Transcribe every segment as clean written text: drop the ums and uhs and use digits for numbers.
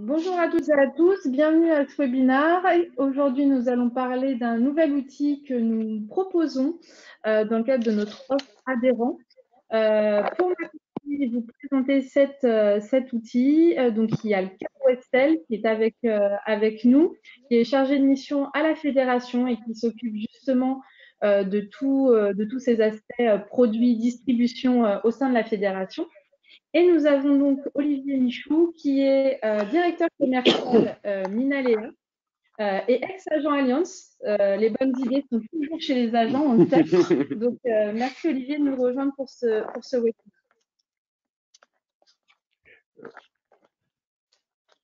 Bonjour à toutes et à tous, bienvenue à ce webinaire. Aujourd'hui, nous allons parler d'un nouvel outil que nous proposons dans le cadre de notre offre adhérent. Pour vous présenter cet outil, donc il y a le Caro Estelle qui est avec nous, qui est chargé de mission à la fédération et qui s'occupe justement de tous ces aspects produits, distribution au sein de la fédération. Et nous avons donc Olivier Michou, qui est directeur commercial Minalea et ex-agent Alliance. Les bonnes idées sont toujours chez les agents, on le sait. Donc, merci Olivier de nous rejoindre pour ce webinaire.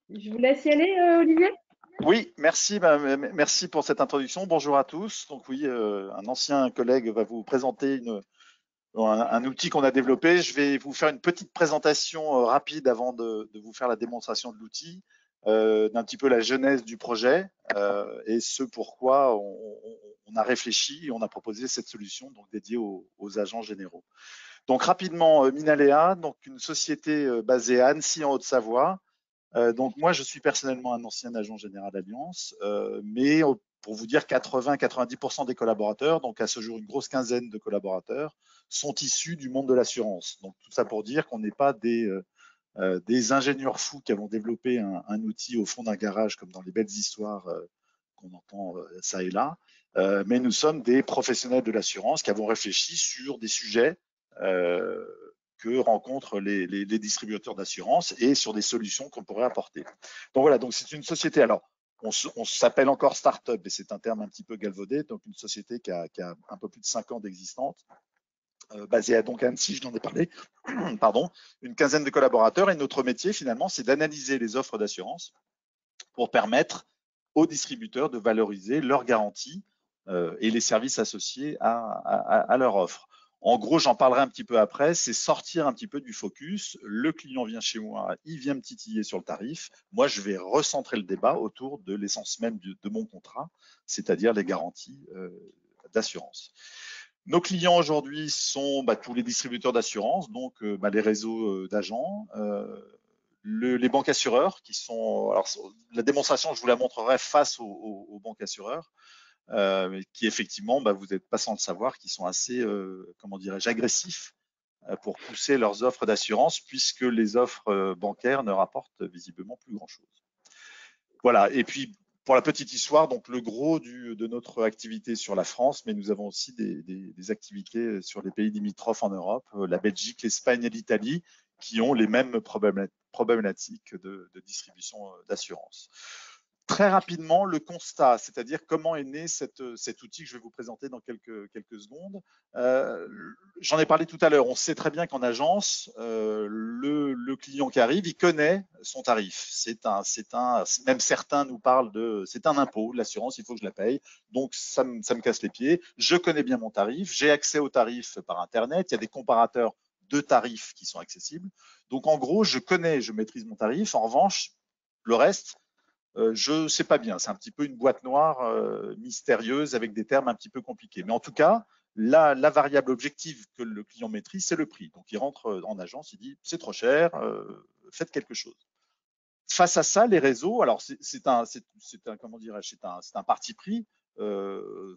Je vous laisse y aller, Olivier. Oui, merci, merci pour cette introduction. Bonjour à tous. Donc oui, un ancien collègue va vous présenter un outil qu'on a développé. Je vais vous faire une petite présentation rapide avant de vous faire la démonstration de l'outil, d'un petit peu la genèse du projet et ce pourquoi on a réfléchi et on a proposé cette solution donc dédiée aux agents généraux. Donc rapidement, Minalea, donc une société basée à Annecy en Haute-Savoie. Donc moi, je suis personnellement un ancien agent général d'Alliance, mais pour vous dire 80-90% des collaborateurs, donc à ce jour une grosse quinzaine de collaborateurs, sont issus du monde de l'assurance. Donc tout ça pour dire qu'on n'est pas des ingénieurs fous qui avons développé un outil au fond d'un garage comme dans les belles histoires qu'on entend ça et là, mais nous sommes des professionnels de l'assurance qui avons réfléchi sur des sujets que rencontrent les distributeurs d'assurance et sur des solutions qu'on pourrait apporter. Donc voilà, donc c'est une société. Alors, on s'appelle encore start-up, et c'est un terme un petit peu galvaudé, donc une société qui a un peu plus de 5 ans d'existence, basée à donc Annecy, je n'en ai parlé, pardon, une quinzaine de collaborateurs. Et notre métier, finalement, c'est d'analyser les offres d'assurance pour permettre aux distributeurs de valoriser leurs garanties et les services associés à leur offre. En gros, j'en parlerai un petit peu après, c'est sortir un petit peu du focus. Le client vient chez moi, il vient me titiller sur le tarif. Moi, je vais recentrer le débat autour de l'essence même de mon contrat, c'est-à-dire les garanties d'assurance. Nos clients aujourd'hui sont tous les distributeurs d'assurance, donc les réseaux d'agents, les banques assureurs qui sont. Alors, la démonstration, je vous la montrerai face aux banques assureurs. Qui effectivement, vous n'êtes pas sans le savoir, qui sont assez, comment dirais-je, agressifs pour pousser leurs offres d'assurance, puisque les offres bancaires ne rapportent visiblement plus grand-chose. Voilà, et puis pour la petite histoire, donc le gros de notre activité sur la France, mais nous avons aussi des activités sur les pays limitrophes en Europe, la Belgique, l'Espagne et l'Italie, qui ont les mêmes problématiques de distribution d'assurance. Très rapidement, le constat, c'est-à-dire comment est né cet outil que je vais vous présenter dans quelques secondes. J'en ai parlé tout à l'heure. On sait très bien qu'en agence, le client qui arrive, il connaît son tarif. Même certains nous parlent c'est un impôt, l'assurance, il faut que je la paye. Donc, ça me casse les pieds. Je connais bien mon tarif. J'ai accès au tarif par Internet. Il y a des comparateurs de tarifs qui sont accessibles. Donc, en gros, je maîtrise mon tarif. En revanche, le reste, je ne sais pas bien. C'est un petit peu une boîte noire mystérieuse avec des termes un petit peu compliqués. Mais en tout cas, la variable objective que le client maîtrise, c'est le prix. Donc, il rentre en agence, il dit c'est trop cher, faites quelque chose. Face à ça, les réseaux, alors c'est un parti pris.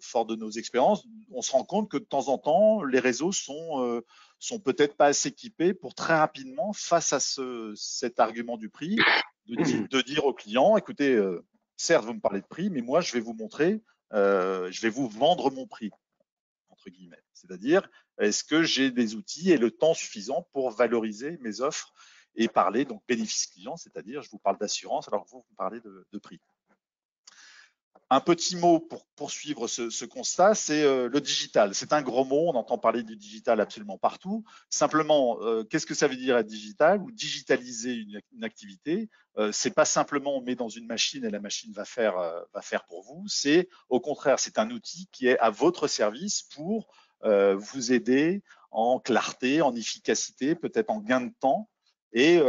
Fort de nos expériences, on se rend compte que de temps en temps, les réseaux sont peut-être pas assez équipés pour très rapidement, face à cet argument du prix, de dire au client, écoutez, certes, vous me parlez de prix, mais moi, je vais vous montrer, je vais vous vendre mon prix, entre guillemets. C'est-à-dire, est-ce que j'ai des outils et le temps suffisant pour valoriser mes offres et parler, donc, bénéfice client, c'est-à-dire, je vous parle d'assurance alors que vous me parlez de prix. Un petit mot pour poursuivre ce constat, c'est le digital. C'est un gros mot, on entend parler du digital absolument partout. Simplement, qu'est-ce que ça veut dire être digital ou digitaliser une activité? C'est pas simplement on met dans une machine et la machine va faire pour vous. C'est au contraire, c'est un outil qui est à votre service pour vous aider en clarté, en efficacité, peut-être en gain de temps. Et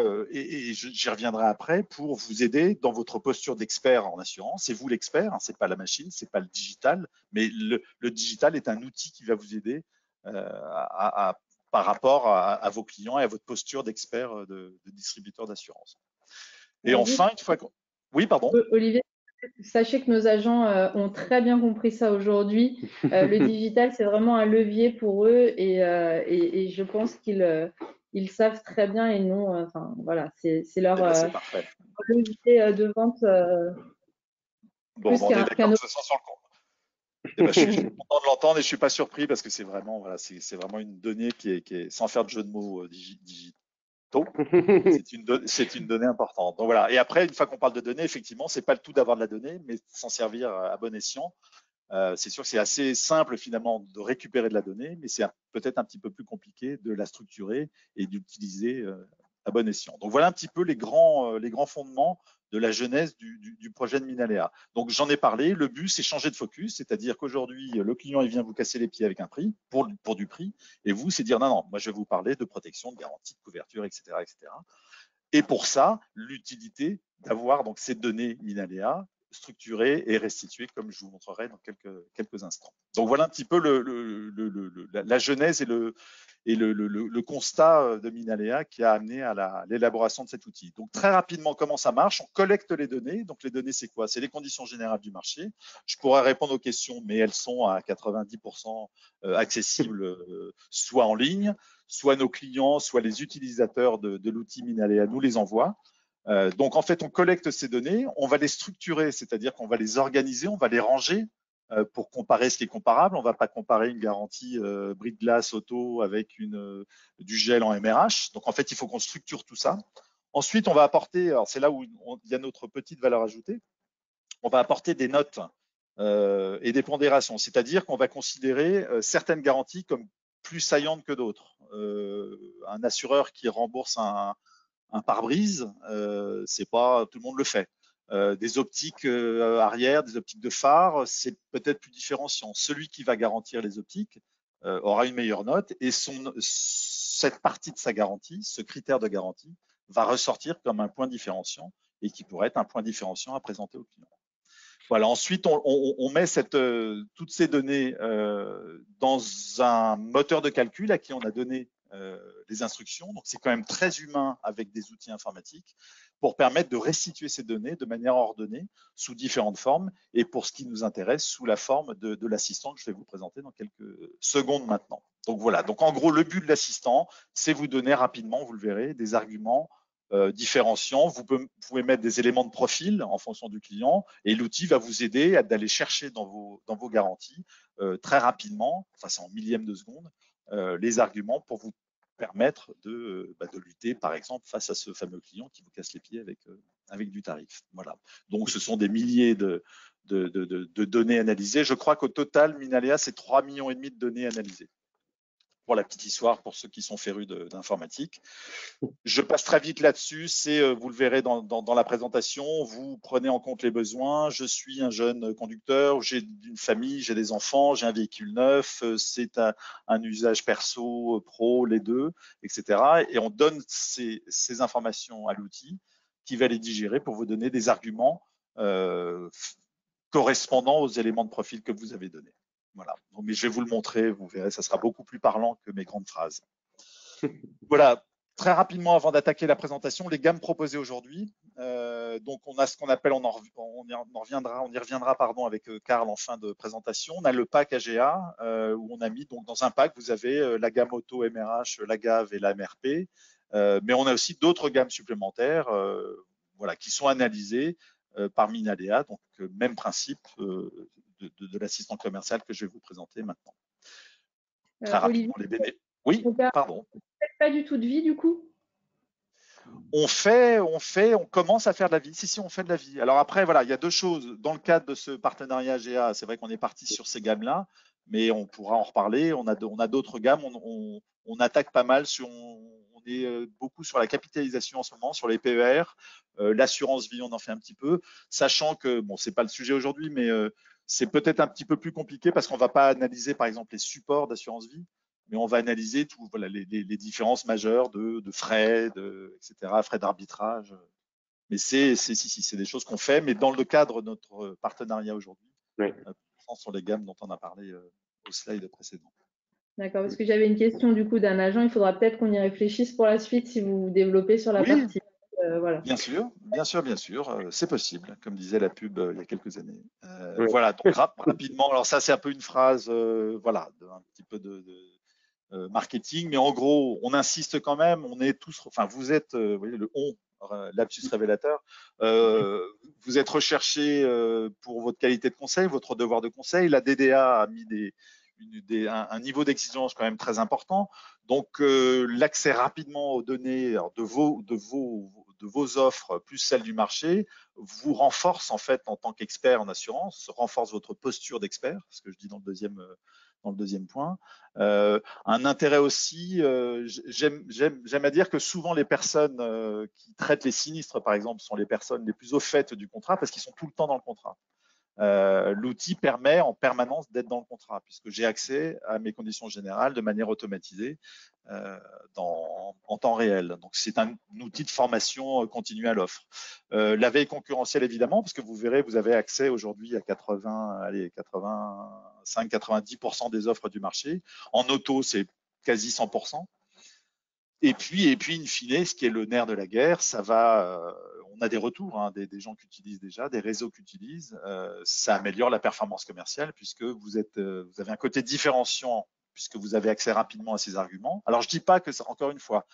j'y reviendrai après pour vous aider dans votre posture d'expert en assurance. C'est vous l'expert, hein, c'est pas la machine, c'est pas le digital, mais le digital est un outil qui va vous aider par rapport à vos clients et à votre posture d'expert de distributeur d'assurance. Et enfin, une fois qu'on… Oui, pardon. Olivier, sachez que nos agents ont très bien compris ça aujourd'hui. Le digital, c'est vraiment un levier pour eux et je pense qu'ils savent très bien et non, enfin voilà, c'est leur Eh ben, c'est parfait. levier de vente Bon, plus ben, on est d'accord qu'un que autre. ce soit sur le compte. Eh ben, je suis content de l'entendre et je suis pas surpris parce que c'est vraiment, voilà, c'est vraiment une donnée qui est, sans faire de jeu de mots digitaux, c'est une donnée importante. Donc voilà. Et après, une fois qu'on parle de données, effectivement, c'est pas le tout d'avoir de la donnée, mais s'en servir à bon escient. C'est sûr que c'est assez simple finalement de récupérer de la donnée, mais c'est peut-être un petit peu plus compliqué de la structurer et d'utiliser à bon escient. Donc voilà un petit peu les grands fondements de la genèse du projet de Minalea. Donc j'en ai parlé, le but c'est changer de focus, c'est-à-dire qu'aujourd'hui le client il vient vous casser les pieds avec un prix, pour du prix, et vous c'est dire non, non, moi je vais vous parler de protection, de garantie, de couverture, etc. etc. Et pour ça, l'utilité d'avoir donc ces données Minalea structurées et restituées, comme je vous montrerai dans quelques instants. Donc voilà un petit peu la genèse et le constat de Minalea qui a amené à l'élaboration de cet outil. Donc très rapidement, comment ça marche? On collecte les données. Donc les données, c'est quoi? C'est les conditions générales du marché. Je pourrais répondre aux questions, mais elles sont à 90% accessibles, soit en ligne, soit nos clients, soit les utilisateurs de l'outil Minalea nous les envoient. Donc en fait, on collecte ces données, on va les structurer, c'est-à-dire qu'on va les organiser, on va les ranger pour comparer ce qui est comparable. On ne va pas comparer une garantie bris de glace auto avec du gel en MRH. Donc en fait, il faut qu'on structure tout ça. Ensuite, on va apporter, alors c'est là où il y a notre petite valeur ajoutée, on va apporter des notes et des pondérations, c'est-à-dire qu'on va considérer certaines garanties comme plus saillantes que d'autres. Un assureur qui rembourse un pare-brise, c'est pas tout le monde le fait. Des optiques arrière, des optiques de phare, c'est peut-être plus différenciant. Celui qui va garantir les optiques aura une meilleure note et cette partie de sa garantie, ce critère de garantie, va ressortir comme un point différenciant et qui pourrait être un point différenciant à présenter au client. Voilà. Ensuite, on met toutes ces données dans un moteur de calcul à qui on a donné les instructions. Donc, c'est quand même très humain avec des outils informatiques pour permettre de restituer ces données de manière ordonnée sous différentes formes et pour ce qui nous intéresse, sous la forme de l'assistant que je vais vous présenter dans quelques secondes maintenant. Donc voilà. Donc en gros, le but de l'assistant, c'est vous donner rapidement, vous le verrez, des arguments différenciants. Vous pouvez mettre des éléments de profil en fonction du client et l'outil va vous aider d'aller chercher dans vos garanties très rapidement, enfin c'est en millième de seconde, les arguments pour vous permettre de lutter par exemple face à ce fameux client qui vous casse les pieds avec du tarif. Voilà. Donc ce sont des milliers de données analysées. Je crois qu'au total, Minalea, c'est 3,5 millions de données analysées. Pour la petite histoire, pour ceux qui sont férus d'informatique. Je passe très vite là-dessus, vous le verrez dans la présentation, vous prenez en compte les besoins. Je suis un jeune conducteur, j'ai une famille, j'ai des enfants, j'ai un véhicule neuf, c'est un usage perso, pro, les deux, etc. Et on donne ces informations à l'outil qui va les digérer pour vous donner des arguments correspondant aux éléments de profil que vous avez donnés. Voilà. Donc, mais je vais vous le montrer, vous verrez, ça sera beaucoup plus parlant que mes grandes phrases. Voilà. Très rapidement, avant d'attaquer la présentation, les gammes proposées aujourd'hui. Donc, on a ce qu'on appelle, on y reviendra pardon, avec Karl en fin de présentation. On a le pack AGA où on a mis, donc dans un pack, vous avez la gamme auto MRH, la GAV et la MRP. Mais on a aussi d'autres gammes supplémentaires voilà, qui sont analysées par Minalea. Donc, même principe de l'assistant commercial que je vais vous présenter maintenant. Très rapidement, Olivier, les bénéfices. Oui, pardon. Pas du tout de vie du coup? On commence à faire de la vie. Si, on fait de la vie. Alors après, voilà, il y a deux choses. Dans le cadre de ce partenariat GA, c'est vrai qu'on est parti sur ces gammes-là, mais on pourra en reparler. On a d'autres gammes. On attaque pas mal on est beaucoup sur la capitalisation en ce moment, sur les PER, l'assurance vie, on en fait un petit peu, sachant que, bon, c'est pas le sujet aujourd'hui, mais c'est peut-être un petit peu plus compliqué parce qu'on va pas analyser, par exemple, les supports d'assurance vie, mais on va analyser voilà, les différences majeures de frais, etc., frais d'arbitrage. Mais c'est des choses qu'on fait, mais dans le cadre de notre partenariat aujourd'hui, oui. sur les gammes dont on a parlé au slide précédent. D'accord, parce que j'avais une question du coup d'un agent, il faudra peut-être qu'on y réfléchisse pour la suite si vous vous développez sur la partie Voilà. Bien sûr, bien sûr, bien sûr, c'est possible, comme disait la pub il y a quelques années. Ouais. Voilà, donc rapidement, alors ça c'est un peu une phrase, voilà, un petit peu de marketing, mais en gros, on insiste quand même, on est tous, enfin vous êtes, vous voyez le on, lapsus révélateur, vous êtes recherché pour votre qualité de conseil, votre devoir de conseil, la DDA a mis un niveau d'exigence quand même très important. Donc, l'accès rapidement aux données alors, de vos offres plus celles du marché vous renforce en fait en tant qu'expert en assurance, renforce votre posture d'expert, ce que je dis dans le deuxième point. Un intérêt aussi, j'aime à dire que souvent les personnes qui traitent les sinistres, par exemple, sont les personnes les plus au fait du contrat parce qu'ils sont tout le temps dans le contrat. L'outil permet en permanence d'être dans le contrat, puisque j'ai accès à mes conditions générales de manière automatisée en temps réel. Donc c'est un outil de formation continue à l'offre. La veille concurrentielle évidemment, parce que vous verrez, vous avez accès aujourd'hui à 85-90% des offres du marché. En auto, c'est quasi 100%. Et puis, in fine, ce qui est le nerf de la guerre, ça va. On a des retours, hein, des gens qui utilisent déjà, des réseaux qui utilisent. Ça améliore la performance commerciale puisque vous avez un côté différenciant puisque vous avez accès rapidement à ces arguments. Alors, je dis pas que, encore une fois,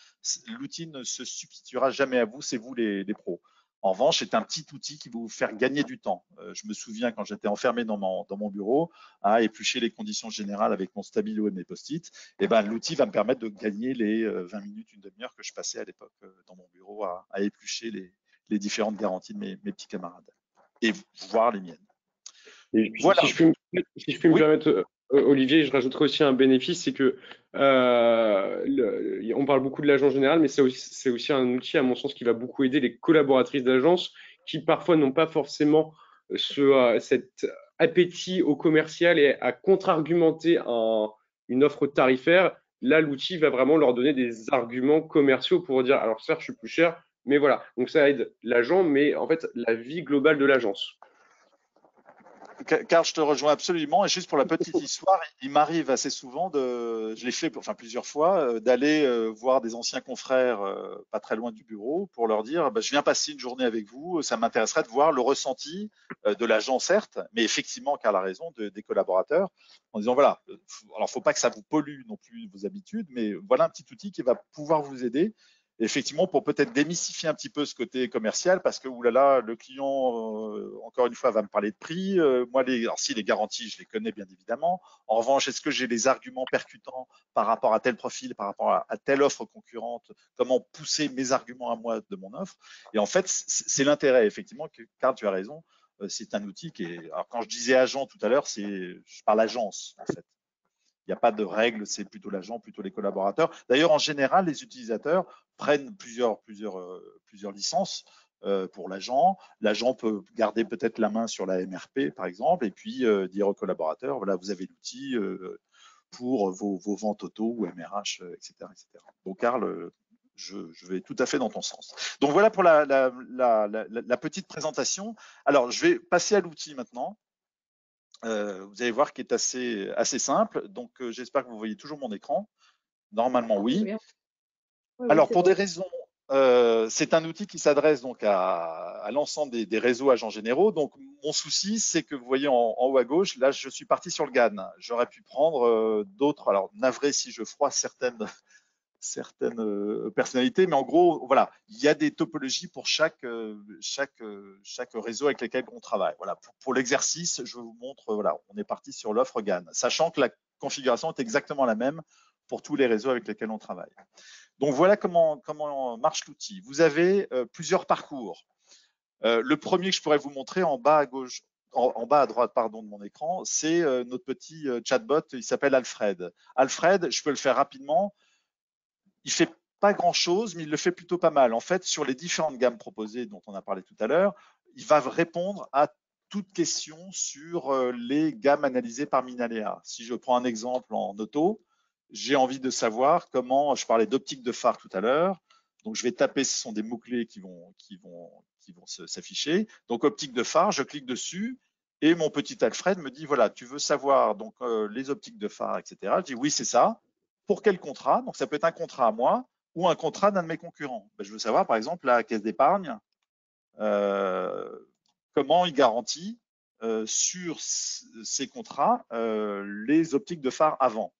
l'outil ne se substituera jamais à vous, c'est vous les pros. En revanche, c'est un petit outil qui va vous faire gagner du temps. Je me souviens quand j'étais enfermé dans mon bureau à éplucher les conditions générales avec mon stabilo et mes post-it, et ben, l'outil va me permettre de gagner les 20 minutes, une demi-heure que je passais à l'époque dans mon bureau à éplucher les différentes garanties de mes petits camarades et voir les miennes. Et puis, Voilà. si je puis me Oui. permettre, Olivier, je rajouterai aussi un bénéfice, c'est que on parle beaucoup de l'agent général, mais c'est aussi un outil, à mon sens, qui va beaucoup aider les collaboratrices d'agence qui parfois n'ont pas forcément cet appétit au commercial et à contre-argumenter une offre tarifaire. Là, l'outil va vraiment leur donner des arguments commerciaux pour dire, alors certes, je suis plus cher, mais voilà. Donc ça aide l'agent, mais en fait, la vie globale de l'agence. Car je te rejoins absolument. Et juste pour la petite histoire, il m'arrive assez souvent je l'ai fait plusieurs fois, d'aller voir des anciens confrères pas très loin du bureau pour leur dire, je viens passer une journée avec vous. Ça m'intéresserait de voir le ressenti de l'agent, certes, mais effectivement, car la raison des collaborateurs, en disant voilà, alors faut pas que ça vous pollue non plus vos habitudes, mais voilà un petit outil qui va pouvoir vous aider. Effectivement, pour peut-être démystifier un petit peu ce côté commercial, parce que oulala, le client, encore une fois, va me parler de prix. Moi, alors si les garanties, je les connais bien évidemment. En revanche, est-ce que j'ai les arguments percutants par rapport à tel profil, par rapport à telle offre concurrente? Comment pousser mes arguments à moi de mon offre? Et en fait, c'est l'intérêt, effectivement, car tu as raison. C'est un outil qui est. Alors, quand je disais agent tout à l'heure, je parle agence, en fait. Il n'y a pas de règles, c'est plutôt l'agent, plutôt les collaborateurs. D'ailleurs, en général, les utilisateurs prennent plusieurs licences pour l'agent. L'agent peut garder peut-être la main sur la MRP, par exemple, et puis dire aux collaborateurs, voilà, vous avez l'outil pour vos ventes auto ou MRH, etc., etc. Donc, Karl, je vais tout à fait dans ton sens. Donc, voilà pour la petite présentation. Alors, je vais passer à l'outil maintenant. Vous allez voir qu'il est assez simple. Donc, j'espère que vous voyez toujours mon écran. Normalement, oui. Alors, pour des raisons, c'est un outil qui s'adresse donc à l'ensemble des réseaux agents généraux. Donc, mon souci, c'est que vous voyez en haut à gauche, là, je suis parti sur le GAN. J'aurais pu prendre d'autres. Alors, navré si je froisse certaines personnalités, mais en gros, voilà, il y a des topologies pour chaque réseau avec lequel on travaille. Voilà, pour l'exercice, je vous montre, voilà, on est parti sur l'offre GAN, sachant que la configuration est exactement la même pour tous les réseaux avec lesquels on travaille. Donc voilà comment marche l'outil. Vous avez plusieurs parcours. Le premier que je pourrais vous montrer en bas à gauche, en bas à droite, pardon, de mon écran, c'est notre petit chatbot. Il s'appelle Alfred. Alfred, je peux le faire rapidement. Il fait pas grand-chose, mais il le fait plutôt pas mal. En fait, sur les différentes gammes proposées dont on a parlé tout à l'heure, il va répondre à toute question sur les gammes analysées par Minalea. Si je prends un exemple en auto, j'ai envie de savoir comment, je parlais d'optique de phare tout à l'heure, donc je vais taper, ce sont des mots-clés qui vont s'afficher. Donc optique de phare, je clique dessus et mon petit Alfred me dit, voilà, tu veux savoir donc les optiques de phare, etc. Je dis oui, c'est ça. Pour quel contrat? Donc ça peut être un contrat à moi, ou un contrat d'un de mes concurrents. Ben, je veux savoir, par exemple, la Caisse d'épargne, comment il garantit sur ces contrats les optiques de phare avant.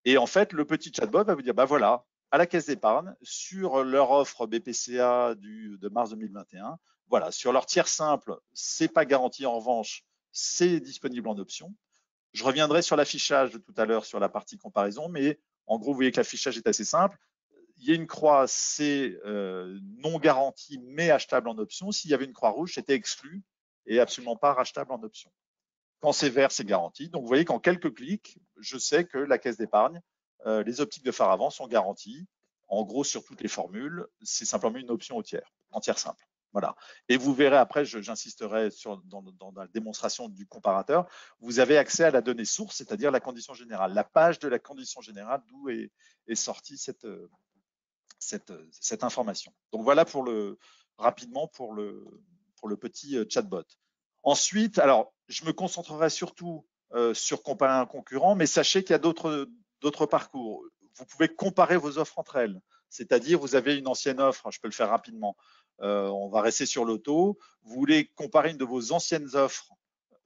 Et en fait, le petit chatbot va vous dire, bah voilà, à la Caisse d'épargne, sur leur offre BPCA de mars 2021, voilà, sur leur tiers simple, c'est pas garanti, en revanche, c'est disponible en option. Je reviendrai sur l'affichage de tout à l'heure sur la partie comparaison, mais en gros, vous voyez que l'affichage est assez simple. Il y a une croix, c'est non garanti, mais achetable en option. S'il y avait une croix rouge, c'était exclu et absolument pas rachetable en option. Quand c'est vert, c'est garanti. Donc, vous voyez qu'en quelques clics, je sais que la caisse d'épargne, les optiques de phare avant sont garanties. En gros, sur toutes les formules, c'est simplement une option au tiers, en tiers simple. Voilà. Et vous verrez après, j'insisterai dans la démonstration du comparateur, vous avez accès à la donnée source, c'est-à-dire la condition générale, la page de la condition générale d'où est sortie cette information. Donc voilà rapidement pour le petit chatbot. Ensuite, alors, je me concentrerai surtout sur comparer un concurrent, mais sachez qu'il y a d'autres parcours. Vous pouvez comparer vos offres entre elles. C'est-à-dire, vous avez une ancienne offre, je peux le faire rapidement, on va rester sur l'auto. Vous voulez comparer une de vos anciennes offres,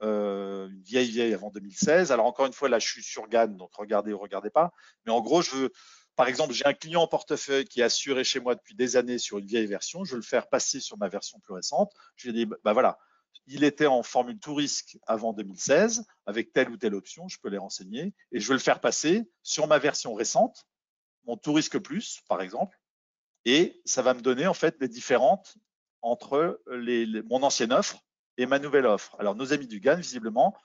une vieille avant 2016. Alors, encore une fois, là, je suis sur GAN, donc regardez ou regardez pas. Mais en gros, par exemple, j'ai un client en portefeuille qui est assuré chez moi depuis des années sur une vieille version. Je veux le faire passer sur ma version plus récente. Je lui ai dit, bah voilà, il était en formule tout risque avant 2016 avec telle ou telle option, je peux les renseigner et je veux le faire passer sur ma version récente, mon tout risque plus par exemple, et ça va me donner en fait les différentes entre mon ancienne offre et ma nouvelle offre. Alors nos amis du GAN, visiblement,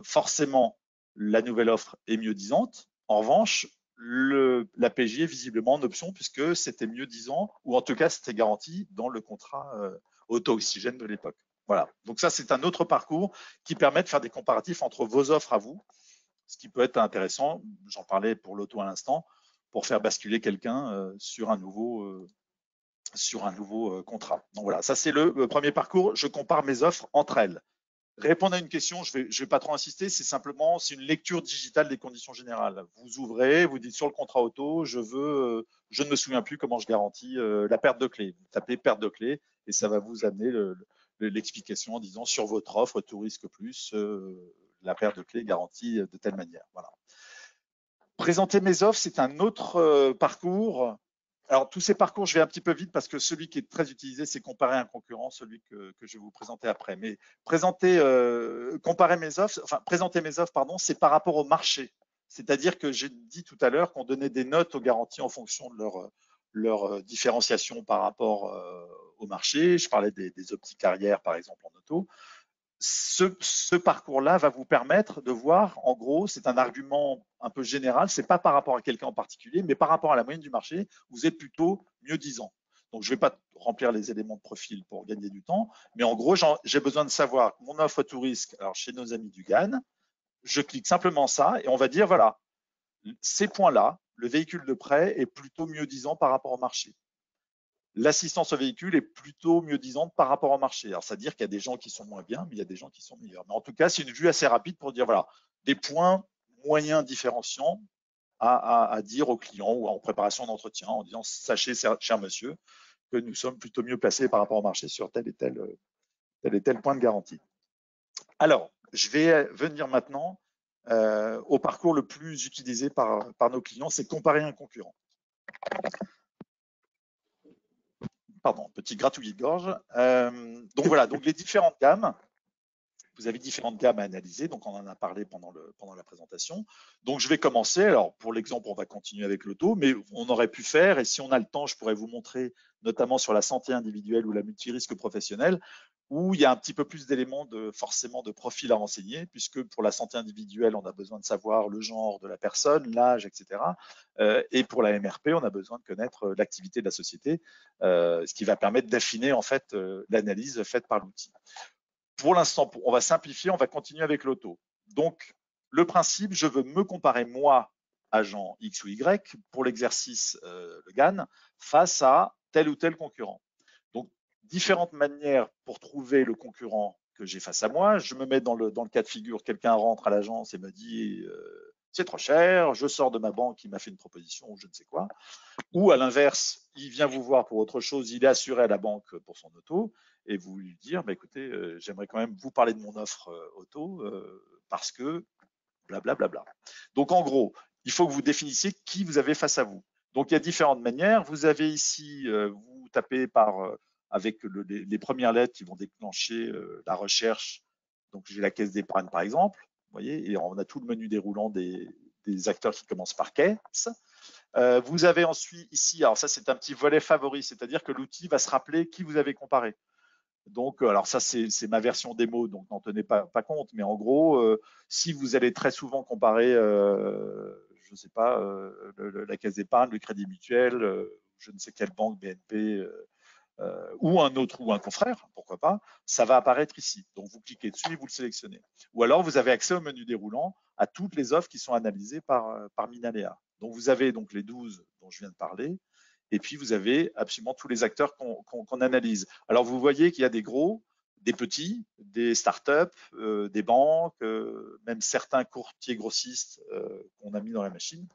forcément la nouvelle offre est mieux disante. En revanche, la PJ est visiblement en option puisque c'était mieux disant ou en tout cas c'était garanti dans le contrat auto-oxygène de l'époque. Voilà. Donc ça, c'est un autre parcours qui permet de faire des comparatifs entre vos offres à vous, ce qui peut être intéressant. J'en parlais pour l'auto à l'instant, pour faire basculer quelqu'un sur un nouveau contrat. Donc voilà, ça c'est le premier parcours. Je compare mes offres entre elles. Répondre à une question, je vais pas trop insister, c'est une lecture digitale des conditions générales. Vous ouvrez, vous dites sur le contrat auto, je ne me souviens plus comment je garantis la perte de clé. Vous tapez perte de clé et ça va vous amener l'explication en disant sur votre offre tout risque plus, la perte de clé garantie de telle manière. Voilà. Présenter mes offres, c'est un autre parcours. Alors, tous ces parcours, je vais un petit peu vite parce que celui qui est très utilisé, c'est comparer un concurrent, celui que je vais vous présenter après. Mais présenter mes offres, pardon, c'est par rapport au marché. C'est-à-dire que j'ai dit tout à l'heure qu'on donnait des notes aux garanties en fonction de leur différenciation par rapport au marché. Je parlais des optiques arrière, par exemple, en auto. Ce parcours-là va vous permettre de voir, en gros, c'est un argument un peu général, c'est pas par rapport à quelqu'un en particulier, mais par rapport à la moyenne du marché, vous êtes plutôt mieux disant. Donc, je ne vais pas remplir les éléments de profil pour gagner du temps, mais en gros, j'ai besoin de savoir mon offre tout risque. Alors, chez nos amis du GAN, je clique simplement ça et on va dire, voilà, ces points-là, le véhicule de prêt est plutôt mieux disant par rapport au marché. L'assistance au véhicule est plutôt mieux disante par rapport au marché. Alors, ça veut dire qu'il y a des gens qui sont moins bien, mais il y a des gens qui sont meilleurs. Mais en tout cas, c'est une vue assez rapide pour dire, voilà, des points moyens différenciants à dire aux clients ou en préparation d'entretien en disant, sachez, cher monsieur, que nous sommes plutôt mieux placés par rapport au marché sur tel et tel point de garantie. Alors, je vais venir maintenant au parcours le plus utilisé par nos clients, c'est comparer un concurrent. Pardon, petit gratouillis de gorge. Donc voilà, donc les différentes gammes. Vous avez différentes gammes à analyser, donc on en a parlé pendant la présentation. Donc je vais commencer. Alors pour l'exemple, on va continuer avec l'auto, mais on aurait pu faire, et si on a le temps, je pourrais vous montrer, notamment sur la santé individuelle ou la multirisque professionnelle, où il y a un petit peu plus d'éléments forcément de profil à renseigner, puisque pour la santé individuelle, on a besoin de savoir le genre de la personne, l'âge, etc. Et pour la MRP, on a besoin de connaître l'activité de la société, ce qui va permettre d'affiner en fait l'analyse faite par l'outil. Pour l'instant, on va simplifier, on va continuer avec l'auto. Donc, le principe, je veux me comparer moi, agent X ou Y, pour l'exercice le GAN, face à tel ou tel concurrent. Donc, différentes manières pour trouver le concurrent que j'ai face à moi. Je me mets dans le cas de figure, quelqu'un rentre à l'agence et me dit c'est trop cher, je sors de ma banque, il m'a fait une proposition ou je ne sais quoi. Ou à l'inverse, il vient vous voir pour autre chose, il est assuré à la banque pour son auto, et vous lui dire, bah, écoutez, j'aimerais quand même vous parler de mon offre auto parce que blablabla. Bla, bla, bla. Donc en gros, il faut que vous définissiez qui vous avez face à vous. Donc il y a différentes manières. Vous avez ici, vous tapez avec les premières lettres qui vont déclencher la recherche. Donc j'ai la caisse d'épargne par exemple, vous voyez, et on a tout le menu déroulant des acteurs qui commencent par caisse. Vous avez ensuite ici, alors ça c'est un petit volet favori, c'est-à-dire que l'outil va se rappeler qui vous avez comparé. Donc, alors ça c'est ma version démo, donc n'en tenez pas compte, mais en gros, si vous allez très souvent comparer, je ne sais pas, la Caisse d'épargne, le Crédit Mutuel, je ne sais quelle banque, BNP, ou un autre ou un confrère, pourquoi pas, ça va apparaître ici. Donc vous cliquez dessus et vous le sélectionnez. Ou alors vous avez accès au menu déroulant à toutes les offres qui sont analysées par Minalea. Donc vous avez donc les 12 dont je viens de parler, et puis vous avez absolument tous les acteurs qu'on analyse. Alors vous voyez qu'il y a des gros, des petits, des startups, des banques, même certains courtiers grossistes qu'on a mis dans la machine.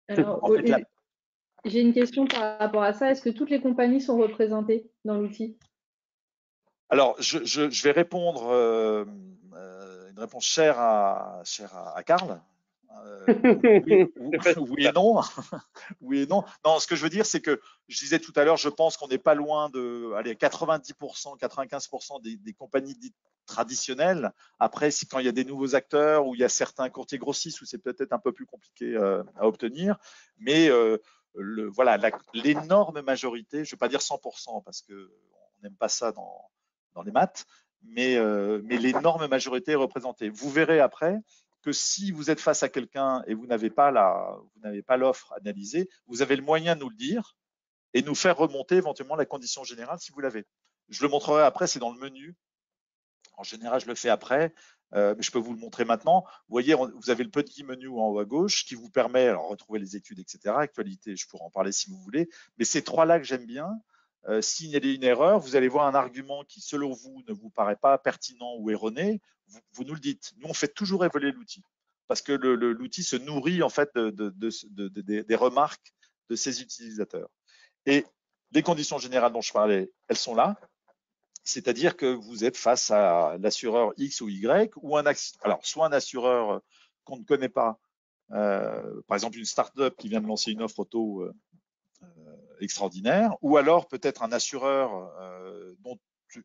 Alors, En fait, j'ai une question par rapport à ça. Est-ce que toutes les compagnies sont représentées dans l'outil? alors, je vais répondre une réponse chère à Karl. Oui, oui et non. Oui et non. Non, ce que je veux dire, c'est que je disais tout à l'heure, je pense qu'on n'est pas loin de, allez, 90%, 95% des compagnies dites traditionnelles. Après, quand il y a des nouveaux acteurs ou il y a certains courtiers grossistes où c'est peut-être un peu plus compliqué à obtenir, mais voilà, l'énorme majorité, je ne vais pas dire 100% parce qu'on n'aime pas ça dans les maths, mais l'énorme majorité est représentée. Vous verrez après que si vous êtes face à quelqu'un et vous n'avez pas l'offre analysée, vous avez le moyen de nous le dire et nous faire remonter éventuellement la condition générale si vous l'avez. Je le montrerai après, c'est dans le menu. En général, je le fais après, mais je peux vous le montrer maintenant. Vous voyez, vous avez le petit menu en haut à gauche qui vous permet, alors retrouver les études, etc., actualité, je pourrais en parler si vous voulez, mais ces trois-là que j'aime bien, s'il y a une erreur, vous allez voir un argument qui, selon vous, ne vous paraît pas pertinent ou erroné, vous nous le dites. Nous, on fait toujours évoluer l'outil parce que l'outil se nourrit en fait des remarques de ses utilisateurs. Et les conditions générales dont je parlais, elles sont là. C'est-à-dire que vous êtes face à l'assureur X ou Y, ou alors soit un assureur qu'on ne connaît pas, par exemple une start-up qui vient de lancer une offre auto extraordinaire, ou alors peut-être un assureur dont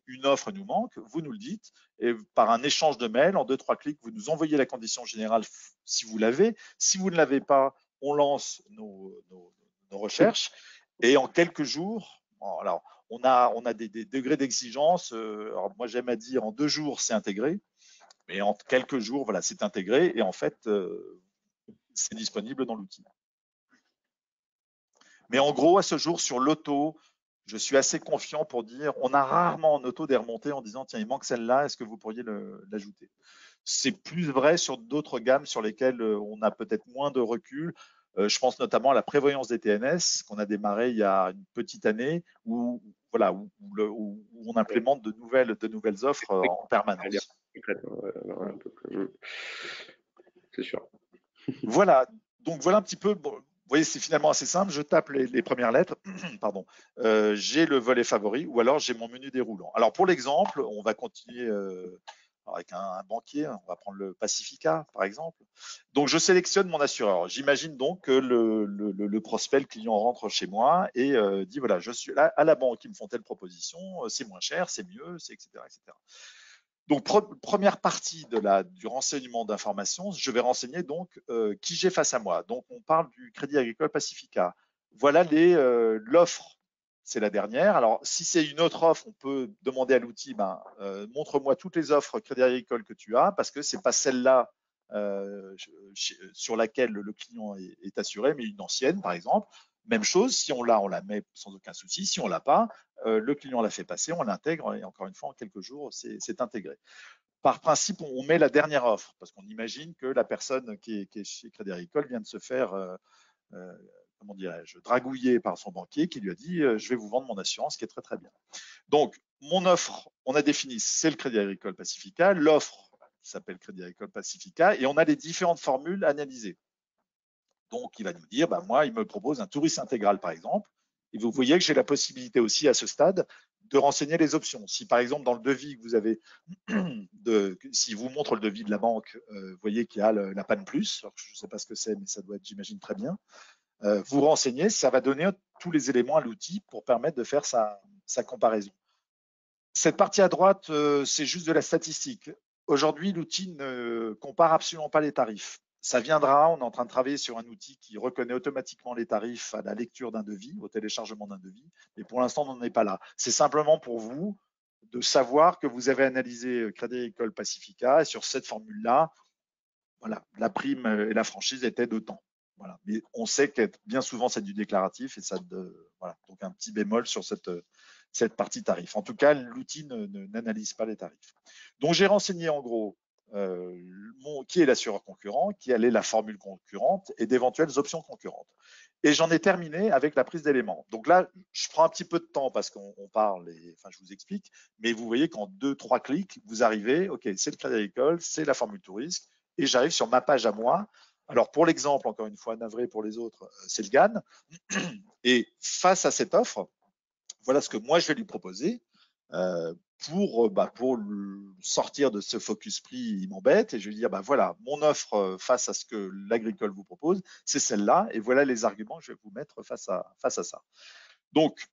une offre nous manque, vous nous le dites, et par un échange de mails, en 2-3 clics, vous nous envoyez la condition générale si vous l'avez. Si vous ne l'avez pas, on lance nos recherches, et en quelques jours, alors on a des degrés d'exigence, alors moi j'aime à dire en 2 jours c'est intégré, mais en quelques jours, voilà, c'est intégré, et en fait, c'est disponible dans l'outil. Mais en gros, à ce jour, sur l'auto, je suis assez confiant pour dire, on a rarement en auto des remontées en disant, tiens, il manque celle-là, est-ce que vous pourriez l'ajouter? C'est plus vrai sur d'autres gammes sur lesquelles on a peut-être moins de recul. Je pense notamment à la prévoyance des TNS qu'on a démarré il y a une petite année où, voilà, où on implémente de nouvelles offres en permanence. C'est sûr. Voilà, donc voilà un petit peu. Bon, vous voyez, c'est finalement assez simple. Je tape les premières lettres, pardon. J'ai le volet favori ou alors j'ai mon menu déroulant. Alors pour l'exemple, on va continuer avec un banquier. On va prendre le Pacifica par exemple. Donc je sélectionne mon assureur. J'imagine donc que le prospect, le client rentre chez moi et dit voilà, je suis là à la banque, ils me font telle proposition, c'est moins cher, c'est mieux, c'est etc. etc. Donc, première partie du renseignement d'information, je vais renseigner donc qui j'ai face à moi. Donc, on parle du Crédit Agricole Pacifica. Voilà l'offre, c'est la dernière. Alors, si c'est une autre offre, on peut demander à l'outil, montre-moi toutes les offres Crédit Agricole que tu as, parce que c'est pas celle-là sur laquelle le client est assuré, mais une ancienne, par exemple. Même chose, si on l'a, on la met sans aucun souci. Si on l'a pas, le client l'a fait passer, on l'intègre et encore une fois, en quelques jours, c'est intégré. Par principe, on met la dernière offre parce qu'on imagine que la personne qui est chez Crédit Agricole vient de se faire, comment dirais-je, dragouiller par son banquier qui lui a dit je vais vous vendre mon assurance, qui est très très bien. Donc, mon offre, on a défini, c'est le Crédit Agricole Pacifica. L'offre qui s'appelle Crédit Agricole Pacifica et on a les différentes formules analysées. Donc, il va nous dire, moi, il me propose un tout risque intégral, par exemple. Et vous voyez que j'ai la possibilité aussi à ce stade de renseigner les options. Si, par exemple, dans le devis que vous avez, si vous montre le devis de la banque, vous voyez qu'il y a la panne plus, alors je ne sais pas ce que c'est, mais ça doit être, j'imagine, très bien. Vous renseignez, ça va donner tous les éléments à l'outil pour permettre de faire sa comparaison. Cette partie à droite, c'est juste de la statistique. Aujourd'hui, l'outil ne compare absolument pas les tarifs. Ça viendra, on est en train de travailler sur un outil qui reconnaît automatiquement les tarifs à la lecture d'un devis, au téléchargement d'un devis, mais pour l'instant, on n'en est pas là. C'est simplement pour vous de savoir que vous avez analysé Crédit Agricole Pacifica et sur cette formule-là, voilà, la prime et la franchise étaient de temps. Voilà. Mais on sait que bien souvent, c'est du déclaratif et ça, voilà. Donc un petit bémol sur cette partie tarif. En tout cas, l'outil n'analyse pas les tarifs. Donc j'ai renseigné en gros qui est l'assureur concurrent, quelle est la formule concurrente et d'éventuelles options concurrentes. Et j'en ai terminé avec la prise d'éléments. Donc là, je prends un petit peu de temps parce qu'on parle, enfin je vous explique, mais vous voyez qu'en 2-3 clics, vous arrivez, ok, c'est le Crédit Agricole, c'est la formule tout risque, et j'arrive sur ma page à moi. Alors pour l'exemple, encore une fois, navré pour les autres, c'est le GAN. Et face à cette offre, voilà ce que moi je vais lui proposer pour sortir de ce focus prix, il m'embête, et je vais lui dire, voilà, mon offre face à ce que l'agricole vous propose, c'est celle-là, et voilà les arguments que je vais vous mettre face à ça. Donc,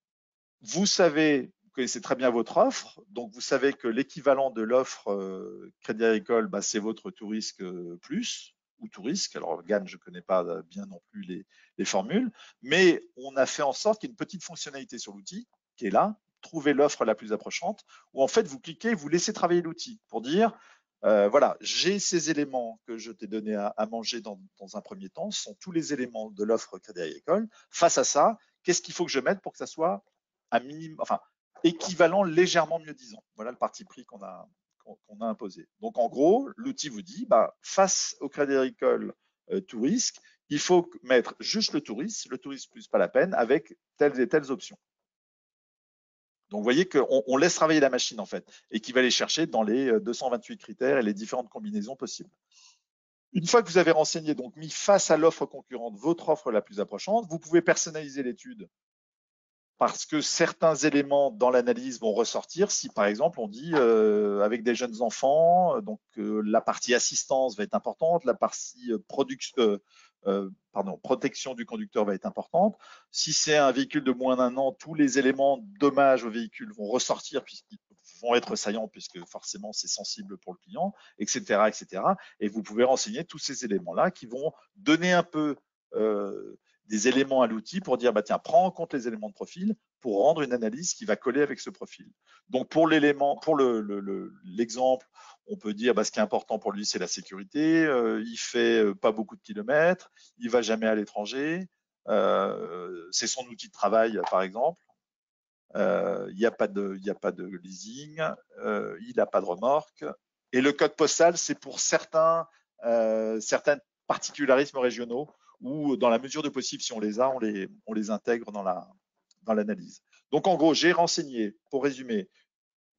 vous savez, vous connaissez très bien votre offre, donc vous savez que l'équivalent de l'offre Crédit Agricole, c'est votre tout risque plus, ou tout risque. Alors, GAN, je ne connais pas bien non plus les formules, mais on a fait en sorte qu'il y ait une petite fonctionnalité sur l'outil qui est là, trouver l'offre la plus approchante, où en fait, vous cliquez, vous laissez travailler l'outil pour dire, voilà, j'ai ces éléments que je t'ai donné à manger dans un premier temps, ce sont tous les éléments de l'offre Crédit Agricole. Face à ça, qu'est-ce qu'il faut que je mette pour que ça soit un minimum, enfin, équivalent légèrement mieux disant. Voilà le parti pris qu'on a imposé. Donc en gros, l'outil vous dit, face au Crédit Agricole tout risque, il faut mettre juste le tout risque plus pas la peine, avec telles et telles options. Donc vous voyez qu'on laisse travailler la machine en fait, et qui va aller chercher dans les 228 critères et les différentes combinaisons possibles. Une fois que vous avez renseigné, donc mis face à l'offre concurrente, votre offre la plus approchante, vous pouvez personnaliser l'étude parce que certains éléments dans l'analyse vont ressortir. Si par exemple on dit avec des jeunes enfants, donc la partie assistance va être importante, la partie protection du conducteur va être importante. Si c'est un véhicule de moins d'1 an, tous les éléments dommages au véhicule vont ressortir puisqu'ils vont être saillants puisque forcément c'est sensible pour le client, etc., etc. Et vous pouvez renseigner tous ces éléments-là qui vont donner un peu des éléments à l'outil pour dire, tiens, prends en compte les éléments de profil pour rendre une analyse qui va coller avec ce profil. Donc, pour l'élément, pour l'exemple, on peut dire, ce qui est important pour lui, c'est la sécurité. Il fait pas beaucoup de kilomètres, il va jamais à l'étranger. C'est son outil de travail, par exemple. Il n'y a pas de leasing, il n'a pas de remorque. Et le code postal, c'est pour certains particularismes régionaux où, dans la mesure du possible, si on les a, on les intègre dans l'analyse. Donc, en gros, j'ai renseigné, pour résumer,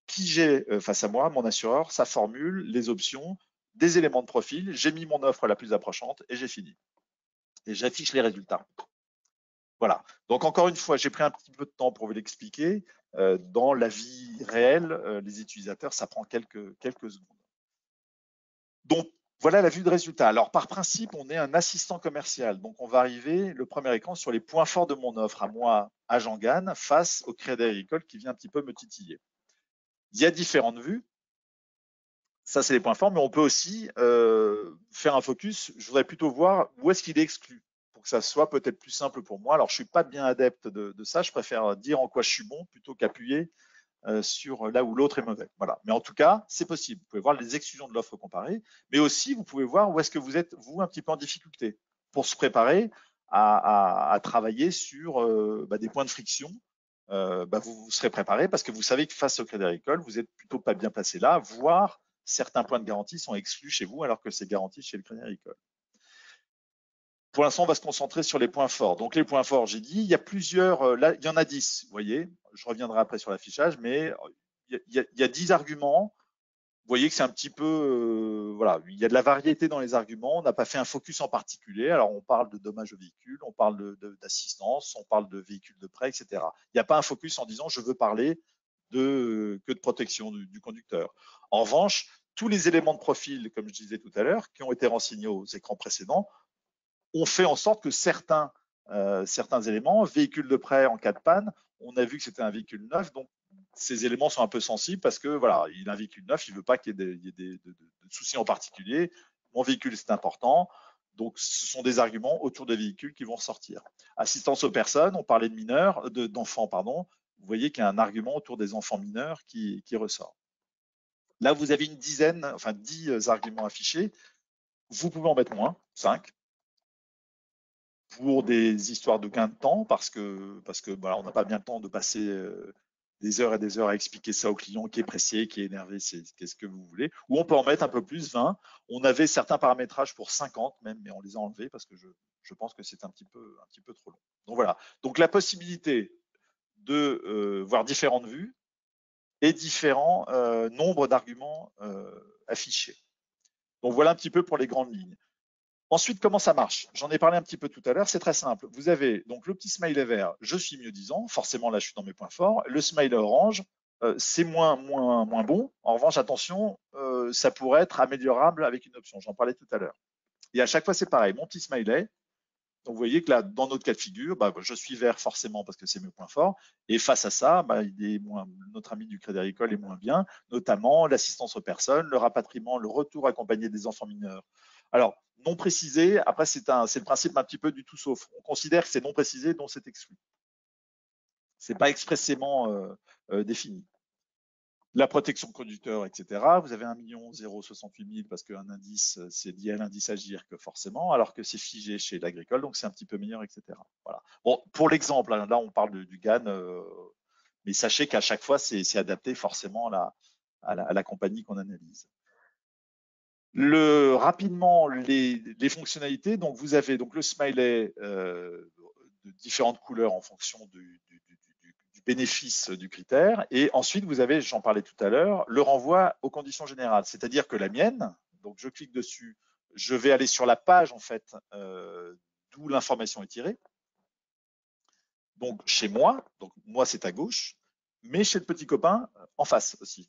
qui j'ai face à moi, mon assureur, sa formule, les options, des éléments de profil, j'ai mis mon offre la plus approchante et j'ai fini. Et j'affiche les résultats. Voilà. Donc, encore une fois, j'ai pris un petit peu de temps pour vous l'expliquer. Dans la vie réelle, les utilisateurs, ça prend quelques secondes. Donc, voilà la vue de résultat. Alors, par principe, on est un assistant commercial. Donc, on va arriver, le premier écran, sur les points forts de mon offre, à moi, agent GAN, face au Crédit Agricole qui vient un petit peu me titiller. Il y a différentes vues. Ça, c'est les points forts, mais on peut aussi faire un focus. Je voudrais plutôt voir où est-ce qu'il est exclu, pour que ça soit peut-être plus simple pour moi. Alors, je ne suis pas bien adepte de ça. Je préfère dire en quoi je suis bon plutôt qu'appuyer sur là où l'autre est mauvais. Voilà. Mais en tout cas, c'est possible. Vous pouvez voir les exclusions de l'offre comparée, mais aussi vous pouvez voir où est-ce que vous êtes, vous, un petit peu en difficulté pour se préparer à travailler sur des points de friction. Vous serez préparé parce que vous savez que face au Crédit Agricole, vous n'êtes plutôt pas bien placé là, voire certains points de garantie sont exclus chez vous alors que c'est garanti chez le Crédit Agricole. Pour l'instant, on va se concentrer sur les points forts. Donc, les points forts, j'ai dit, il y a plusieurs, là, il y en a 10, vous voyez. Je reviendrai après sur l'affichage, mais il y a 10 arguments. voyez que c'est un petit peu, voilà, il y a de la variété dans les arguments. On n'a pas fait un focus en particulier. Alors, on parle de dommages au véhicule, on parle d'assistance, on parle de véhicules de prêt, etc. Il n'y a pas un focus en disant je veux parler que de protection du conducteur. En revanche, tous les éléments de profil, comme je disais tout à l'heure, qui ont été renseignés aux écrans précédents, ont fait en sorte que certains éléments, véhicules de prêt en cas de panne, on a vu que c'était un véhicule neuf, donc ces éléments sont un peu sensibles parce que voilà, il a un véhicule neuf, il ne veut pas qu'il y ait de soucis en particulier. Mon véhicule, c'est important. Donc, ce sont des arguments autour des véhicules qui vont ressortir. Assistance aux personnes, on parlait de mineurs, d'enfants, pardon. Vous voyez qu'il y a un argument autour des enfants mineurs qui ressort. Là, vous avez une dizaine, enfin 10 arguments affichés. Vous pouvez en mettre moins, 5, pour des histoires de gain de temps, parce que voilà, on n'a pas bien le temps de passer des heures et des heures à expliquer ça au client qui est pressé, qui est énervé, qu'est-ce que vous voulez. Ou on peut en mettre un peu plus, 20. On avait certains paramétrages pour 50 même, mais on les a enlevés parce que je pense que c'est un petit peu trop long. Donc voilà. Donc la possibilité de voir différentes vues et différents nombres d'arguments affichés. Donc voilà un petit peu pour les grandes lignes. Ensuite, comment ça marche? J'en ai parlé un petit peu tout à l'heure, c'est très simple. Vous avez donc le petit smiley vert, je suis mieux disant, forcément là je suis dans mes points forts. Le smiley orange, c'est moins bon. En revanche, attention, ça pourrait être améliorable avec une option, j'en parlais tout à l'heure. Et à chaque fois, c'est pareil, mon petit smiley. Donc vous voyez que là, dans notre cas de figure, je suis vert forcément parce que c'est mes points forts. Et face à ça, notre ami du Crédit Agricole est moins bien, notamment l'assistance aux personnes, le rapatriement, le retour accompagné des enfants mineurs. Alors, non précisé, après c'est le principe un petit peu du tout sauf. On considère que c'est non précisé, donc c'est exclu. C'est pas expressément défini. La protection conducteur, etc. Vous avez 1 068 000 parce qu'un indice, c'est lié à l'indice Agir que forcément, alors que c'est figé chez l'Agricole, donc c'est un petit peu meilleur, etc. Voilà. Bon, pour l'exemple, là on parle du GAN, mais sachez qu'à chaque fois, c'est adapté forcément à la compagnie qu'on analyse. Rapidement, les fonctionnalités, donc vous avez donc le smiley de différentes couleurs en fonction du bénéfice du critère. Et ensuite, vous avez, j'en parlais tout à l'heure, le renvoi aux conditions générales. C'est-à-dire que la mienne, donc je clique dessus, je vais aller sur la page en fait d'où l'information est tirée. Donc chez moi, donc moi c'est à gauche, mais chez le petit copain en face aussi.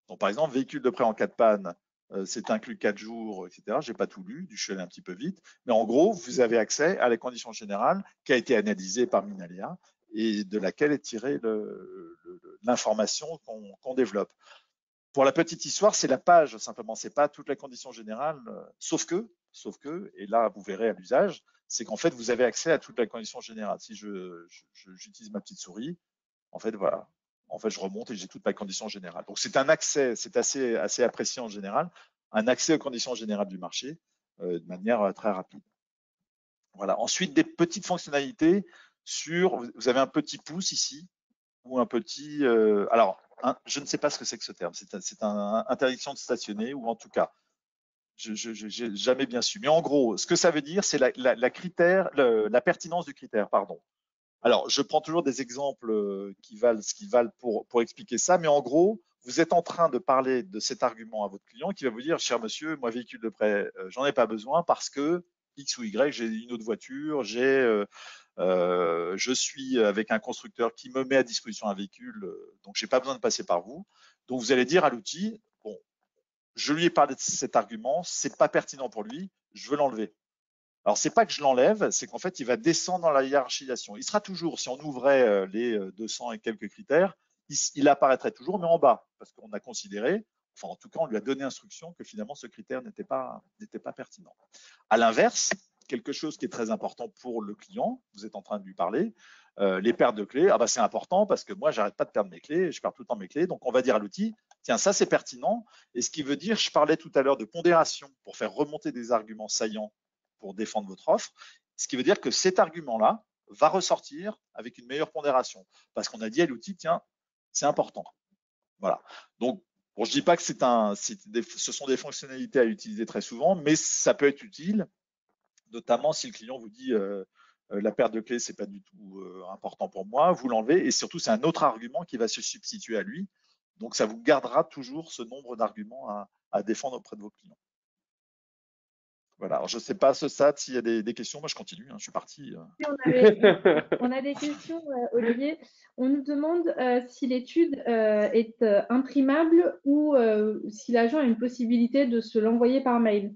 Donc par exemple, véhicule de prêt en cas de panne, c'est inclus 4 jours, etc. J'ai pas tout lu, je suis allé un petit peu vite, mais en gros, vous avez accès à la condition générale qui a été analysée par Minalia et de laquelle est tirée l'information qu'on développe. Pour la petite histoire, c'est la page simplement, c'est pas toute la condition générale, sauf que, et là vous verrez à l'usage, c'est qu'en fait vous avez accès à toute la condition générale. Si j'utilise ma petite souris, en fait voilà, en fait je remonte et j'ai toute ma condition générale. Donc c'est un accès, c'est assez apprécié en général, un accès aux conditions générales du marché de manière très rapide. Voilà. Ensuite, des petites fonctionnalités vous avez un petit pouce ici ou un petit, alors je ne sais pas ce que c'est que ce terme. C'est un interdiction de stationner ou en tout cas, je n'ai jamais bien su. Mais en gros, ce que ça veut dire, c'est la pertinence du critère, pardon. Alors, je prends toujours des exemples qui valent ce qu'ils valent pour expliquer ça, mais en gros, vous êtes en train de parler de cet argument à votre client qui va vous dire, cher monsieur, moi, véhicule de prêt, j'en ai pas besoin parce que X ou Y, j'ai une autre voiture, je suis avec un constructeur qui me met à disposition un véhicule, donc j'ai pas besoin de passer par vous. Donc vous allez dire à l'outil, bon, je lui ai parlé de cet argument, c'est pas pertinent pour lui, je veux l'enlever. Alors c'est pas que je l'enlève, c'est qu'en fait il va descendre dans la hiérarchisation. Il sera toujours, si on ouvrait les 200 et quelques critères, il apparaîtrait toujours, mais en bas, parce qu'on a considéré, enfin en tout cas on lui a donné instruction que finalement ce critère n'était pas pertinent. À l'inverse, quelque chose qui est très important pour le client, vous êtes en train de lui parler, les pertes de clés, c'est important parce que moi j'arrête pas de perdre mes clés, je perds tout le temps mes clés, donc on va dire à l'outil, tiens ça c'est pertinent, et ce qui veut dire, je parlais tout à l'heure de pondération pour faire remonter des arguments saillants pour défendre votre offre, ce qui veut dire que cet argument-là va ressortir avec une meilleure pondération, parce qu'on a dit à l'outil, tiens, c'est important. Voilà. Donc, bon, je ne dis pas que ce sont des fonctionnalités à utiliser très souvent, mais ça peut être utile, notamment si le client vous dit la perte de clé, c'est pas du tout important pour moi, vous l'enlevez, et surtout, c'est un autre argument qui va se substituer à lui Donc, ça vous gardera toujours ce nombre d'arguments à défendre auprès de vos clients. Voilà. Alors, je ne sais pas à ce stade s'il y a des questions. Moi, je continue. Je suis parti. On a des questions, Olivier. On nous demande si l'étude est imprimable ou si l'agent a une possibilité de se l'envoyer par mail.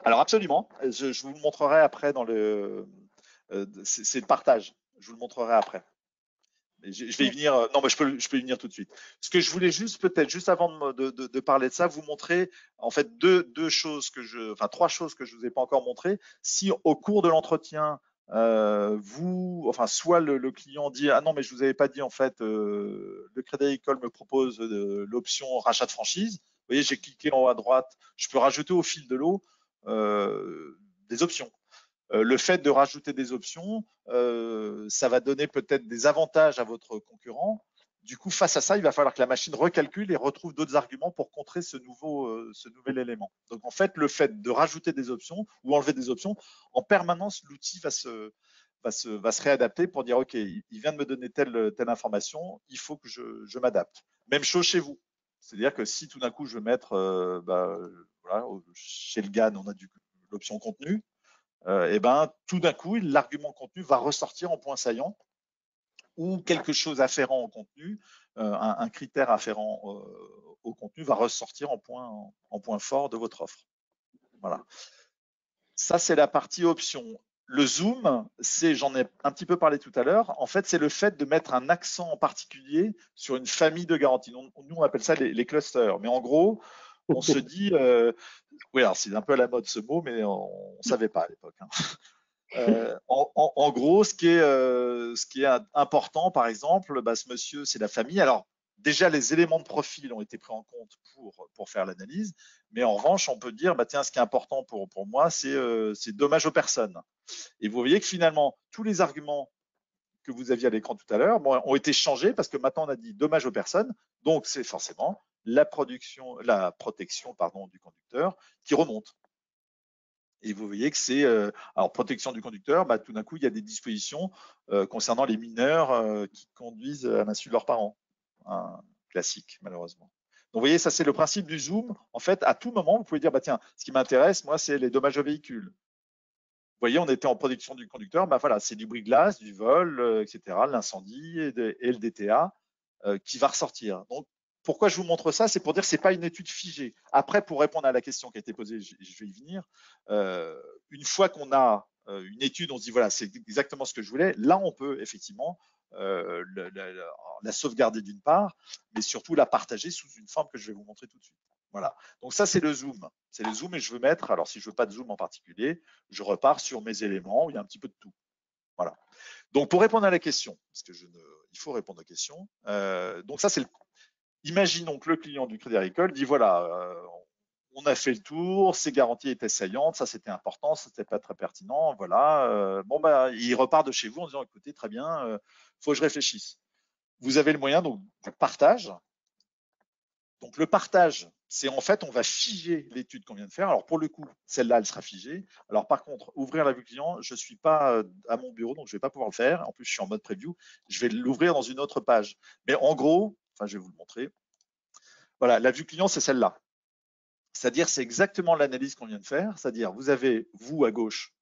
Alors, absolument. Je vous le montrerai après dans le. C'est le partage. Je vous le montrerai après. Je vais y venir. Non, mais je peux y venir tout de suite. Ce que je voulais juste, peut-être, juste avant de parler de ça, vous montrer en fait trois choses que je vous ai pas encore montrées. Si au cours de l'entretien, soit le client dit ah non mais je vous avais pas dit en fait, le Crédit Agricole me propose l'option rachat de franchise. Vous voyez, j'ai cliqué en haut à droite. Je peux rajouter au fil de l'eau des options. Le fait de rajouter des options, ça va donner peut-être des avantages à votre concurrent. Du coup, face à ça, il va falloir que la machine recalcule et retrouve d'autres arguments pour contrer ce nouvel élément. Donc, en fait, le fait de rajouter des options ou enlever des options, en permanence, l'outil va se réadapter pour dire, OK, il vient de me donner telle information, il faut que je m'adapte. Même chose chez vous. C'est-à-dire que si tout d'un coup, je veux mettre, voilà, chez le GAN, on a l'option contenu, et ben, tout d'un coup, l'argument contenu va ressortir en point saillant ou quelque chose afférent au contenu, un critère afférent au contenu va ressortir en point fort de votre offre. Voilà. Ça, c'est la partie option. Le zoom, j'en ai un petit peu parlé tout à l'heure, en fait, c'est le fait de mettre un accent en particulier sur une famille de garanties. Nous, on appelle ça les clusters. Mais en gros, on se dit, oui, alors c'est un peu à la mode ce mot, mais on ne savait pas à l'époque. En gros, ce qui est important, par exemple, ce monsieur, c'est la famille. Alors, déjà, les éléments de profil ont été pris en compte pour faire l'analyse, mais en revanche, on peut dire, tiens, ce qui est important pour moi, c'est dommage aux personnes. Et vous voyez que finalement, tous les arguments que vous aviez à l'écran tout à l'heure ont été changés parce que maintenant, on a dit dommage aux personnes. Donc, c'est forcément la protection du conducteur qui remonte. Et vous voyez que c'est alors protection du conducteur, tout d'un coup il y a des dispositions concernant les mineurs qui conduisent à l'insu de leurs parents, un classique malheureusement. Donc vous voyez, ça c'est le principe du zoom. En fait, à tout moment vous pouvez dire tiens, ce qui m'intéresse moi c'est les dommages aux véhicules. Vous voyez, on était en protection du conducteur, voilà, c'est du bris-glace, du vol, etc., l'incendie et le DTA qui va ressortir. Donc pourquoi je vous montre ça? C'est pour dire que ce n'est pas une étude figée. Après, pour répondre à la question qui a été posée, je vais y venir. Une fois qu'on a une étude, on se dit voilà, c'est exactement ce que je voulais. Là, on peut effectivement la sauvegarder d'une part, mais surtout la partager sous une forme que je vais vous montrer tout de suite. Voilà. Donc ça, c'est le zoom. C'est le zoom et je veux mettre, alors si je veux pas de zoom en particulier, je repars sur mes éléments où il y a un petit peu de tout. Voilà. Donc pour répondre à la question, parce que il faut répondre aux questions. Donc ça, c'est imaginons que le client du Crédit Agricole dit voilà, on a fait le tour, ces garanties étaient saillantes, ça c'était important, ça c'était pas très pertinent, voilà. Il repart de chez vous en disant écoutez, très bien, faut que je réfléchisse. Vous avez le moyen donc du partage. Donc le partage, c'est en fait on va figer l'étude qu'on vient de faire. Alors pour le coup, celle-là, elle sera figée. Alors par contre, ouvrir la vue client, je suis pas à mon bureau, donc je vais pas pouvoir le faire. En plus, je suis en mode preview. Je vais l'ouvrir dans une autre page. Mais en gros, je vais vous le montrer. Voilà, la vue client, c'est celle-là. C'est-à-dire, c'est exactement l'analyse qu'on vient de faire. C'est-à-dire, vous avez, vous, à gauche,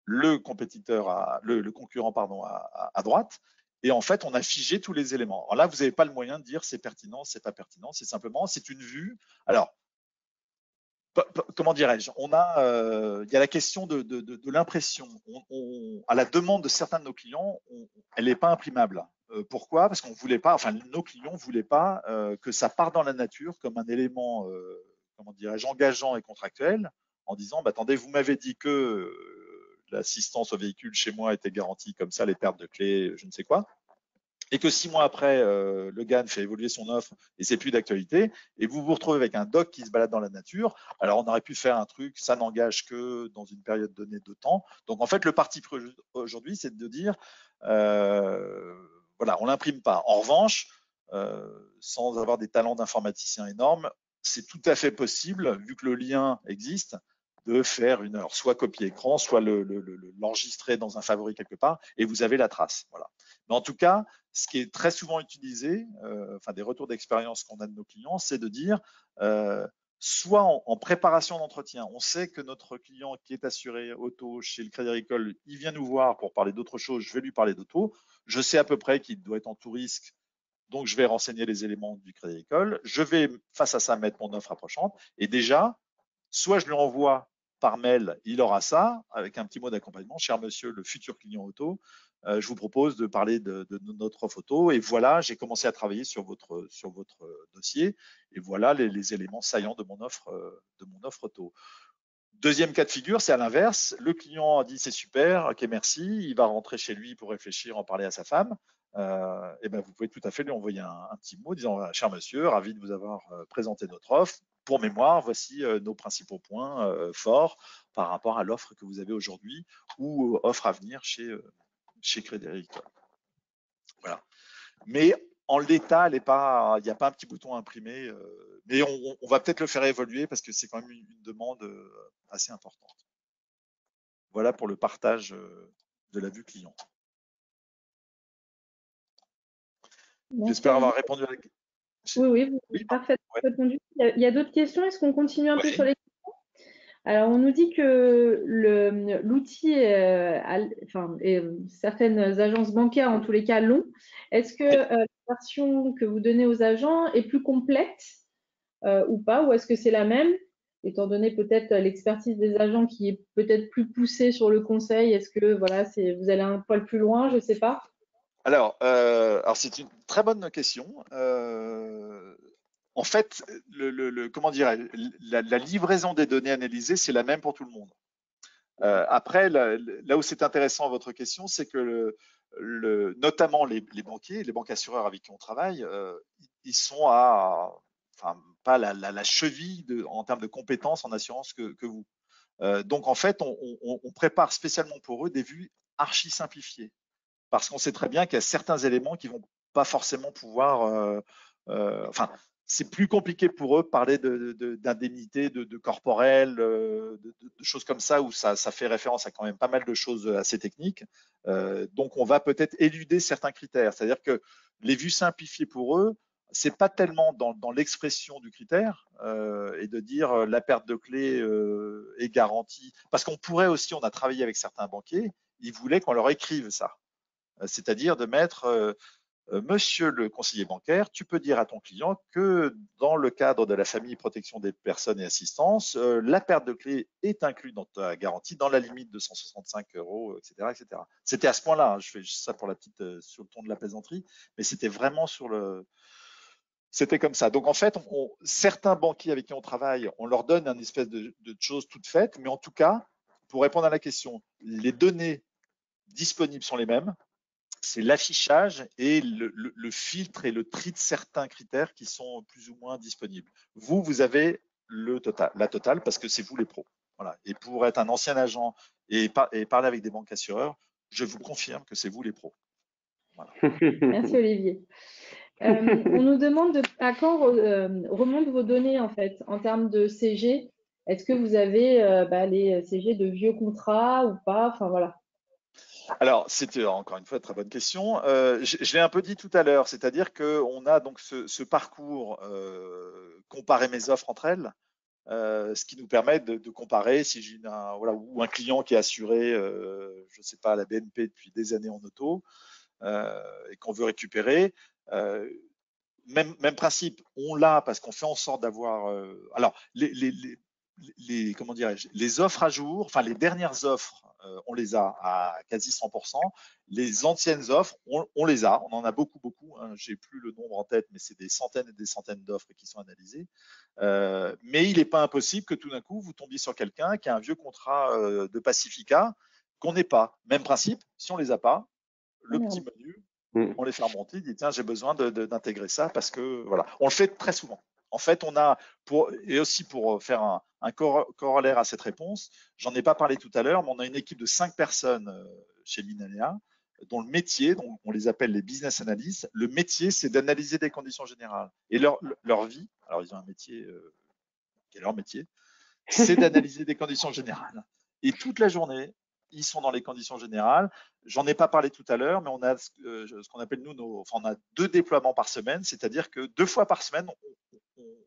le compétiteur, le concurrent, pardon, à droite. Et en fait, on a figé tous les éléments. Alors là, vous n'avez pas le moyen de dire c'est pertinent, c'est pas pertinent. C'est simplement, c'est une vue. Alors, comment dirais-je? Il y a la question de l'impression. À la demande de certains de nos clients, elle n'est pas imprimable. Pourquoi? Parce qu'on voulait pas, enfin, nos clients voulaient pas que ça parte dans la nature comme un élément, comment dirais-je, engageant et contractuel, en disant, attendez, vous m'avez dit que l'assistance au véhicule chez moi était garantie comme ça, les pertes de clés, je ne sais quoi, et que 6 mois après, le GAN fait évoluer son offre et c'est plus d'actualité, et vous vous retrouvez avec un doc qui se balade dans la nature. Alors, on aurait pu faire un truc, ça n'engage que dans une période donnée de temps. Donc, en fait, le parti pris aujourd'hui, c'est de dire, voilà, on l'imprime pas. En revanche, sans avoir des talents d'informaticien énormes, c'est tout à fait possible, vu que le lien existe, de faire alors soit copier écran, soit l'enregistrer dans un favori quelque part, et vous avez la trace. Voilà. Mais en tout cas, ce qui est très souvent utilisé, enfin des retours d'expérience qu'on a de nos clients, c'est de dire soit en préparation d'entretien, on sait que notre client qui est assuré auto chez le Crédit Agricole, il vient nous voir pour parler d'autre chose, je vais lui parler d'auto, je sais à peu près qu'il doit être en tout risque, donc je vais renseigner les éléments du Crédit Agricole, je vais face à ça mettre mon offre approchante, et déjà, soit je lui envoie par mail, il aura ça, avec un petit mot d'accompagnement, cher monsieur le futur client auto, je vous propose de parler de notre offre auto, et voilà, j'ai commencé à travailler sur votre dossier, et voilà les éléments saillants de mon offre auto. Deuxième cas de figure, c'est à l'inverse. Le client a dit c'est super, ok merci, il va rentrer chez lui pour réfléchir, en parler à sa femme. Et ben vous pouvez tout à fait lui envoyer un petit mot disant cher monsieur, ravi de vous avoir présenté notre offre. Pour mémoire, voici nos principaux points forts par rapport à l'offre que vous avez aujourd'hui ou offre à venir chez Crédit Agricole. Voilà. Mais en l'état, il n'y a pas un petit bouton imprimé, mais on va peut-être le faire évoluer parce que c'est quand même une demande assez importante. Voilà pour le partage de la vue client. J'espère avoir répondu à la question. Oui, vous avez parfaitement répondu. Il y a d'autres questions. Est-ce qu'on continue un peu sur les questions? Alors, on nous dit que l'outil, certaines agences bancaires, en tous les cas, l'ont. Est-ce que la version que vous donnez aux agents est plus complète ou pas? Ou est-ce que c'est la même? Étant donné peut-être l'expertise des agents qui est peut-être plus poussée sur le conseil, est-ce que voilà, vous allez un poil plus loin? Je ne sais pas. Alors c'est une très bonne question. En fait, comment dirais-je, la livraison des données analysées, c'est la même pour tout le monde. Après, là où c'est intéressant votre question, c'est que notamment les banquiers, les banques assureurs avec qui on travaille, ils sont pas la cheville en termes de compétences en assurance que vous. Donc en fait, on prépare spécialement pour eux des vues archi simplifiées, parce qu'on sait très bien qu'il y a certains éléments qui vont pas forcément pouvoir. C'est plus compliqué pour eux de parler d'indemnité, de corporel, de choses comme ça, où ça fait référence à quand même pas mal de choses assez techniques. Donc, on va peut-être éluder certains critères. C'est-à-dire que les vues simplifiées pour eux, c'est pas tellement dans l'expression du critère et de dire la perte de clé est garantie. Parce qu'on pourrait aussi, on a travaillé avec certains banquiers, ils voulaient qu'on leur écrive ça. C'est-à-dire de mettre Monsieur le conseiller bancaire, tu peux dire à ton client que dans le cadre de la famille protection des personnes et assistance, la perte de clé est inclue dans ta garantie dans la limite de 165 €, etc., etc. C'était à ce point-là, hein, je fais ça pour la petite sur le ton de la plaisanterie, mais c'était vraiment c'était comme ça. Donc en fait, certains banquiers avec qui on travaille, on leur donne une espèce de choses toutes faites, mais en tout cas, pour répondre à la question, les données disponibles sont les mêmes. C'est l'affichage et le filtre et le tri de certains critères qui sont plus ou moins disponibles. Vous avez la totale parce que c'est vous les pros. Voilà. Et pour être un ancien agent et parler avec des banques assureurs, je vous confirme que c'est vous les pros. Voilà. Merci Olivier. On nous demande à quand remontent vos données en fait en termes de CG. Est-ce que vous avez les CG de vieux contrats ou pas? Enfin voilà. Alors, c'était encore une fois très bonne question. Je l'ai un peu dit tout à l'heure, c'est-à-dire qu'on a donc ce parcours comparer mes offres entre elles, ce qui nous permet de comparer si j'ai ou un client qui est assuré, je ne sais pas, à la BNP depuis des années en auto et qu'on veut récupérer. Même principe, on l'a parce qu'on fait en sorte d'avoir. Alors, comment dirais-je, les offres à jour, enfin les dernières offres, on les a à quasi 100%. Les anciennes offres, on les a. On en a beaucoup, beaucoup. Hein. J'ai plus le nombre en tête, mais c'est des centaines et des centaines d'offres qui sont analysées. Mais il n'est pas impossible que tout d'un coup, vous tombiez sur quelqu'un qui a un vieux contrat de Pacifica qu'on n'ait pas. Même principe, si on les a pas, le petit menu, on les fait remonter, il dit tiens, j'ai besoin d'intégrer ça parce que voilà. On le fait très souvent. En fait, et aussi pour faire un corollaire à cette réponse, j'en ai pas parlé tout à l'heure, mais on a une équipe de 5 personnes chez Linalea dont le métier, dont on les appelle les business analysts, le métier, c'est d'analyser des conditions générales. Et leur vie, alors ils ont un métier qui est leur métier, c'est d'analyser des conditions générales. Et toute la journée, ils sont dans les conditions générales. J'en ai pas parlé tout à l'heure, mais on a ce qu'on appelle on a 2 déploiements par semaine, c'est-à-dire que 2 fois par semaine,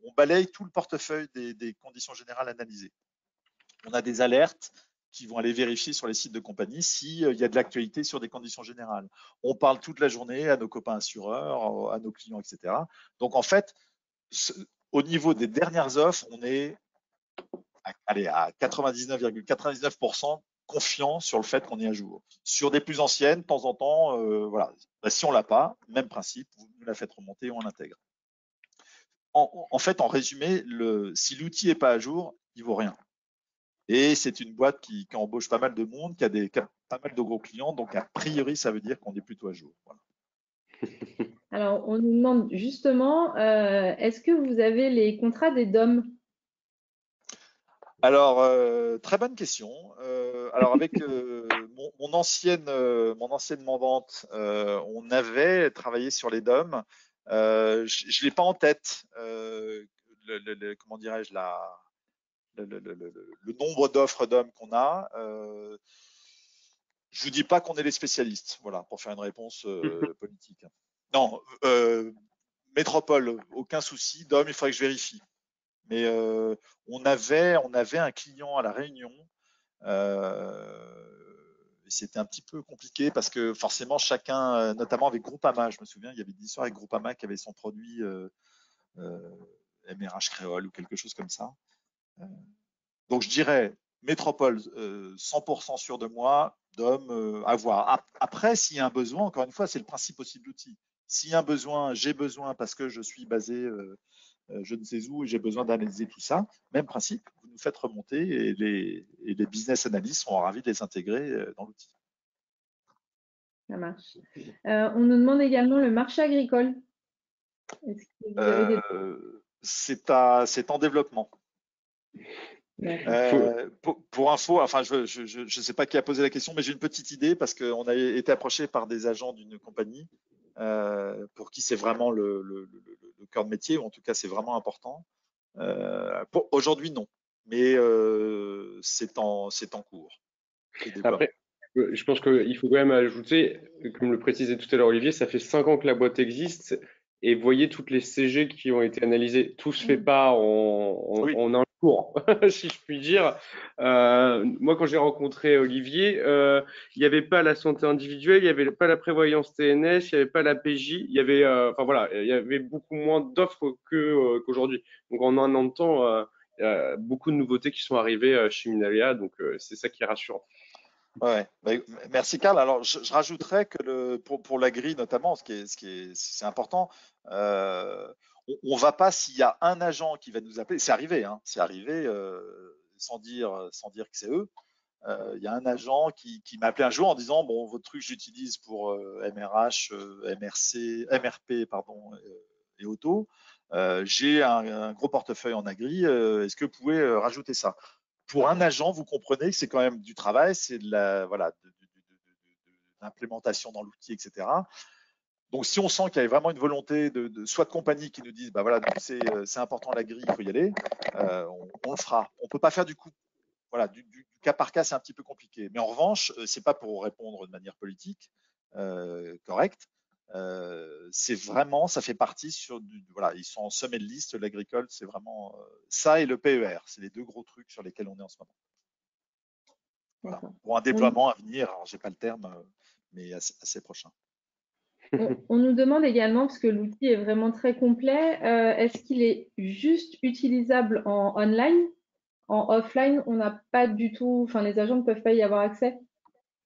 on balaye tout le portefeuille des conditions générales analysées. On a des alertes qui vont aller vérifier sur les sites de compagnie s'il y a de l'actualité sur des conditions générales. On parle toute la journée à nos copains assureurs, à nos clients, etc. Donc en fait, au niveau des dernières offres, on est à 99,99% confiant sur le fait qu'on est à jour. Sur des plus anciennes, de temps en temps, voilà. Si on l'a pas, même principe, vous nous la faites remonter et on l'intègre. En fait, en résumé, si l'outil n'est pas à jour, il vaut rien. Et c'est une boîte qui embauche pas mal de monde, qui a pas mal de gros clients, donc a priori, ça veut dire qu'on est plutôt à jour. Voilà. Alors, on nous demande justement, est-ce que vous avez les contrats des DOM? Alors, très bonne question. Alors, avec mon ancienne mandante, on avait travaillé sur les DOM. Je l'ai pas en tête. Comment dirais-je, le nombre d'offres d'hommes qu'on a. Je vous dis pas qu'on est les spécialistes, voilà, pour faire une réponse politique. Non, métropole, aucun souci. D'hommes, il faudrait que je vérifie. Mais on avait un client à La Réunion. C'était un petit peu compliqué parce que forcément chacun, notamment avec Groupama, je me souviens, il y avait des histoires avec Groupama qui avait son produit MRH Créole ou quelque chose comme ça. Donc je dirais métropole 100% sûr de moi, d'homme à voir. Après, s'il y a un besoin, encore une fois, c'est le principe aussi de l'outil. S'il y a un besoin, j'ai besoin parce que je suis basé je ne sais où et j'ai besoin d'analyser tout ça, même principe, vous nous faites remonter et les business analysts seront ravis de les intégrer dans l'outil. Ça marche. On nous demande également le marché agricole. Est-ce que vous avez des... C'est en développement. D'accord. Pour info, enfin, je ne sais pas qui a posé la question, mais j'ai une petite idée parce qu'on a été approché par des agents d'une compagnie pour qui c'est vraiment le cœur de métier, ou en tout cas c'est vraiment important. Aujourd'hui, non, mais c'est en cours de déploiement. Après, je pense qu'il faut quand même ajouter, comme le précisait tout à l'heure Olivier, ça fait 5 ans que la boîte existe et voyez toutes les CG qui ont été analysées. Tout se fait pas Oui. en un jour, si je puis dire. Moi, quand j'ai rencontré Olivier, il n'y avait pas la santé individuelle, il n'y avait pas la prévoyance TNS, il n'y avait pas la PJ, il y avait, enfin voilà, il y avait beaucoup moins d'offres qu'aujourd'hui. Donc en un an de temps, il y a beaucoup de nouveautés qui sont arrivées chez Minalia, donc c'est ça qui est rassurant. Ouais, bah, merci Karl. Alors, je rajouterais que pour la grille notamment, c'est important. On va pas s'il y a un agent qui va nous appeler. C'est arrivé, hein, c'est arrivé sans dire que c'est eux. Il y a un agent qui m'a appelé un jour en disant bon, votre truc j'utilise pour MRH, MRC, MRP pardon et auto. J'ai un gros portefeuille en agri. Est-ce que vous pouvez rajouter ça? Pour un agent, vous comprenez que c'est quand même du travail, c'est de l'implémentation dans l'outil, etc. Donc, si on sent qu'il y a vraiment une volonté soit de compagnie qui nous disent, bah voilà, c'est important la grille, il faut y aller, on le fera. On peut pas faire du coup, voilà, du cas par cas, c'est un petit peu compliqué. Mais en revanche, c'est pas pour répondre de manière politique correcte. C'est vraiment, ça fait partie voilà, ils sont en sommet de liste. L'agricole, c'est vraiment ça et le PER, c'est les deux gros trucs sur lesquels on est en ce moment. Voilà. Pour un déploiement à venir, alors j'ai pas le terme, mais assez prochain. On nous demande également, parce que l'outil est vraiment très complet, est-ce qu'il est juste utilisable en online? En offline, on n'a pas du tout, enfin les agents ne peuvent pas y avoir accès?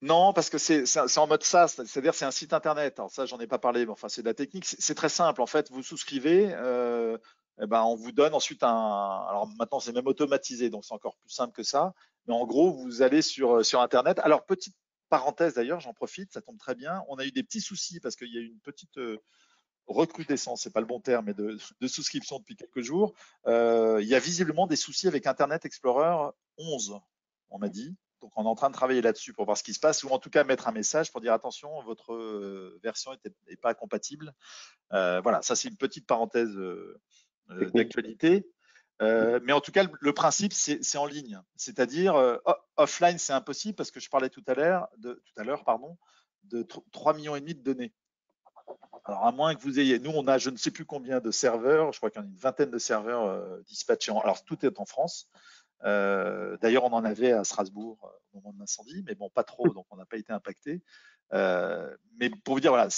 Non, parce que c'est en mode SaaS, c'est-à-dire c'est un site internet. Alors ça, j'en ai pas parlé, mais enfin c'est de la technique. C'est très simple. En fait, vous souscrivez, eh ben, on vous donne ensuite alors maintenant c'est même automatisé, donc c'est encore plus simple que ça. Mais en gros, vous allez sur Internet. Alors petite parenthèse d'ailleurs, j'en profite, ça tombe très bien. On a eu des petits soucis parce qu'il y a eu une petite recrudescence, c'est pas le bon terme, mais de souscription depuis quelques jours. Il y a visiblement des soucis avec Internet Explorer 11, on m'a dit. Donc, on est en train de travailler là-dessus pour voir ce qui se passe, ou en tout cas mettre un message pour dire attention, votre version n'est pas compatible. Voilà, ça c'est une petite parenthèse d'actualité. Mais en tout cas, le principe, c'est en ligne. C'est-à-dire, offline, c'est impossible parce que je parlais tout à l'heure, pardon, de 3,5 millions de données. Alors, à moins que vous ayez, nous, on a je ne sais plus combien de serveurs, je crois qu'il y en a une vingtaine de serveurs dispatchés. Alors, tout est en France. D'ailleurs, on en avait à Strasbourg au moment de l'incendie, mais bon, pas trop, donc on n'a pas été impacté. Mais pour vous dire, voilà,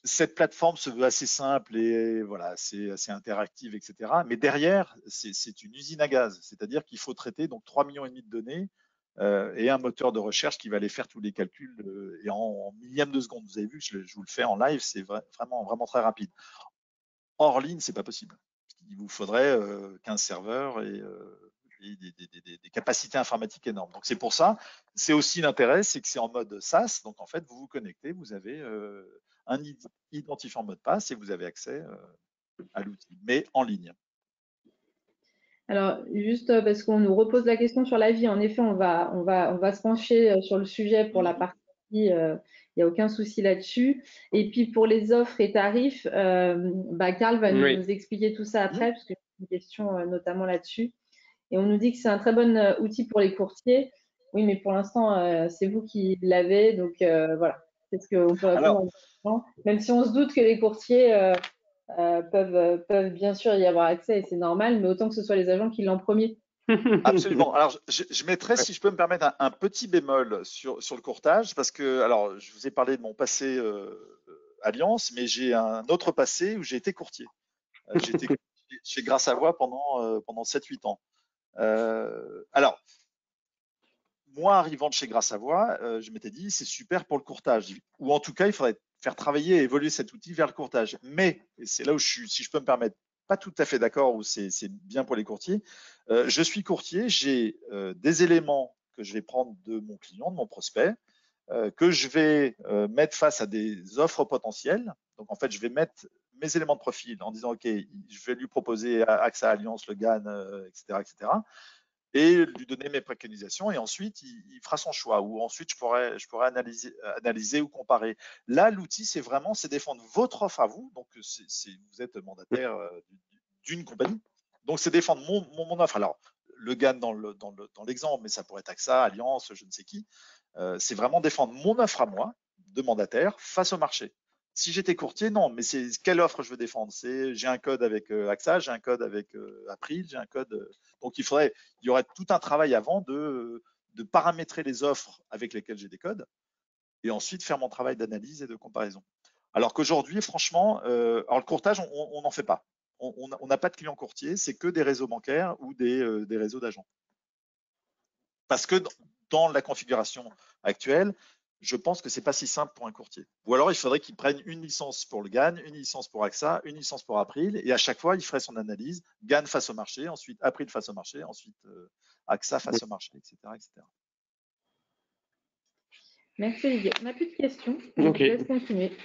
cette plateforme se veut assez simple et voilà, c'est assez interactive, etc. Mais derrière, c'est une usine à gaz, c'est-à-dire qu'il faut traiter donc 3,5 millions de données et un moteur de recherche qui va aller faire tous les calculs et en millième de seconde. Vous avez vu, je vous le fais en live, c'est vraiment très rapide. Hors ligne, c'est pas possible. Il vous faudrait 15 serveurs et des capacités informatiques énormes. Donc c'est pour ça, c'est aussi l'intérêt, c'est que c'est en mode SaaS. Donc en fait, vous vous connectez, vous avez un identifiant mot de passe et vous avez accès à l'outil, mais en ligne. Alors, juste parce qu'on nous repose la question sur l'avis, en effet, on va se pencher sur le sujet pour la partie, il n'y a aucun souci là-dessus. Et puis, pour les offres et tarifs, Karl va nous expliquer tout ça après, parce que j'ai une question notamment là-dessus. Et on nous dit que c'est un très bon outil pour les courtiers. Oui, mais pour l'instant, c'est vous qui l'avez, donc voilà, c'est ce qu'on peut répondre. Même si on se doute que les courtiers peuvent bien sûr y avoir accès et c'est normal, mais autant que ce soit les agents qui l'ont en premier. Absolument. Alors, je mettrais, si je peux me permettre, un petit bémol sur le courtage, parce que, alors, je vous ai parlé de mon passé Alliance, mais j'ai un autre passé où j'ai été courtier. J'ai été courtier chez Gras Savoye pendant 7-8 ans. Alors, moi, arrivant de chez Gras Savoye, je m'étais dit, c'est super pour le courtage. Ou en tout cas, il faudrait faire travailler et évoluer cet outil vers le courtage. Mais, et c'est là où je suis, si je peux me permettre, pas tout à fait d'accord, ou c'est bien pour les courtiers. Je suis courtier, j'ai des éléments que je vais prendre de mon client, de mon prospect, que je vais mettre face à des offres potentielles. Donc, en fait, je vais mettre mes éléments de profil en disant, OK, je vais lui proposer AXA Alliance, le GAN, etc., etc., et lui donner mes préconisations. Et ensuite, il fera son choix. Ou ensuite, je pourrais analyser ou comparer. Là, l'outil, c'est défendre votre offre à vous. Donc, vous êtes mandataire d'une compagnie. Donc, c'est défendre mon offre. Alors, le GAN dans l'exemple, mais ça pourrait être AXA, Alliance, je ne sais qui. C'est vraiment défendre mon offre à moi, de mandataire, face au marché. Si j'étais courtier, non, mais c'est quelle offre je veux défendre. J'ai un code avec AXA, j'ai un code avec April, j'ai un code. Donc il y aurait tout un travail avant de paramétrer les offres avec lesquelles j'ai des codes et ensuite faire mon travail d'analyse et de comparaison. Alors qu'aujourd'hui, franchement, alors le courtage, on n'en fait pas. On n'a pas de clients courtiers, c'est que des réseaux bancaires ou des réseaux d'agents. Parce que dans la configuration actuelle, je pense que c'est pas si simple pour un courtier. Ou alors, il faudrait qu'il prenne une licence pour le GAN, une licence pour AXA, une licence pour April, et à chaque fois, il ferait son analyse, GAN face au marché, ensuite April face au marché, ensuite AXA face au marché, etc., etc. Merci Olivier. On n'a plus de questions. Donc je laisse continuer.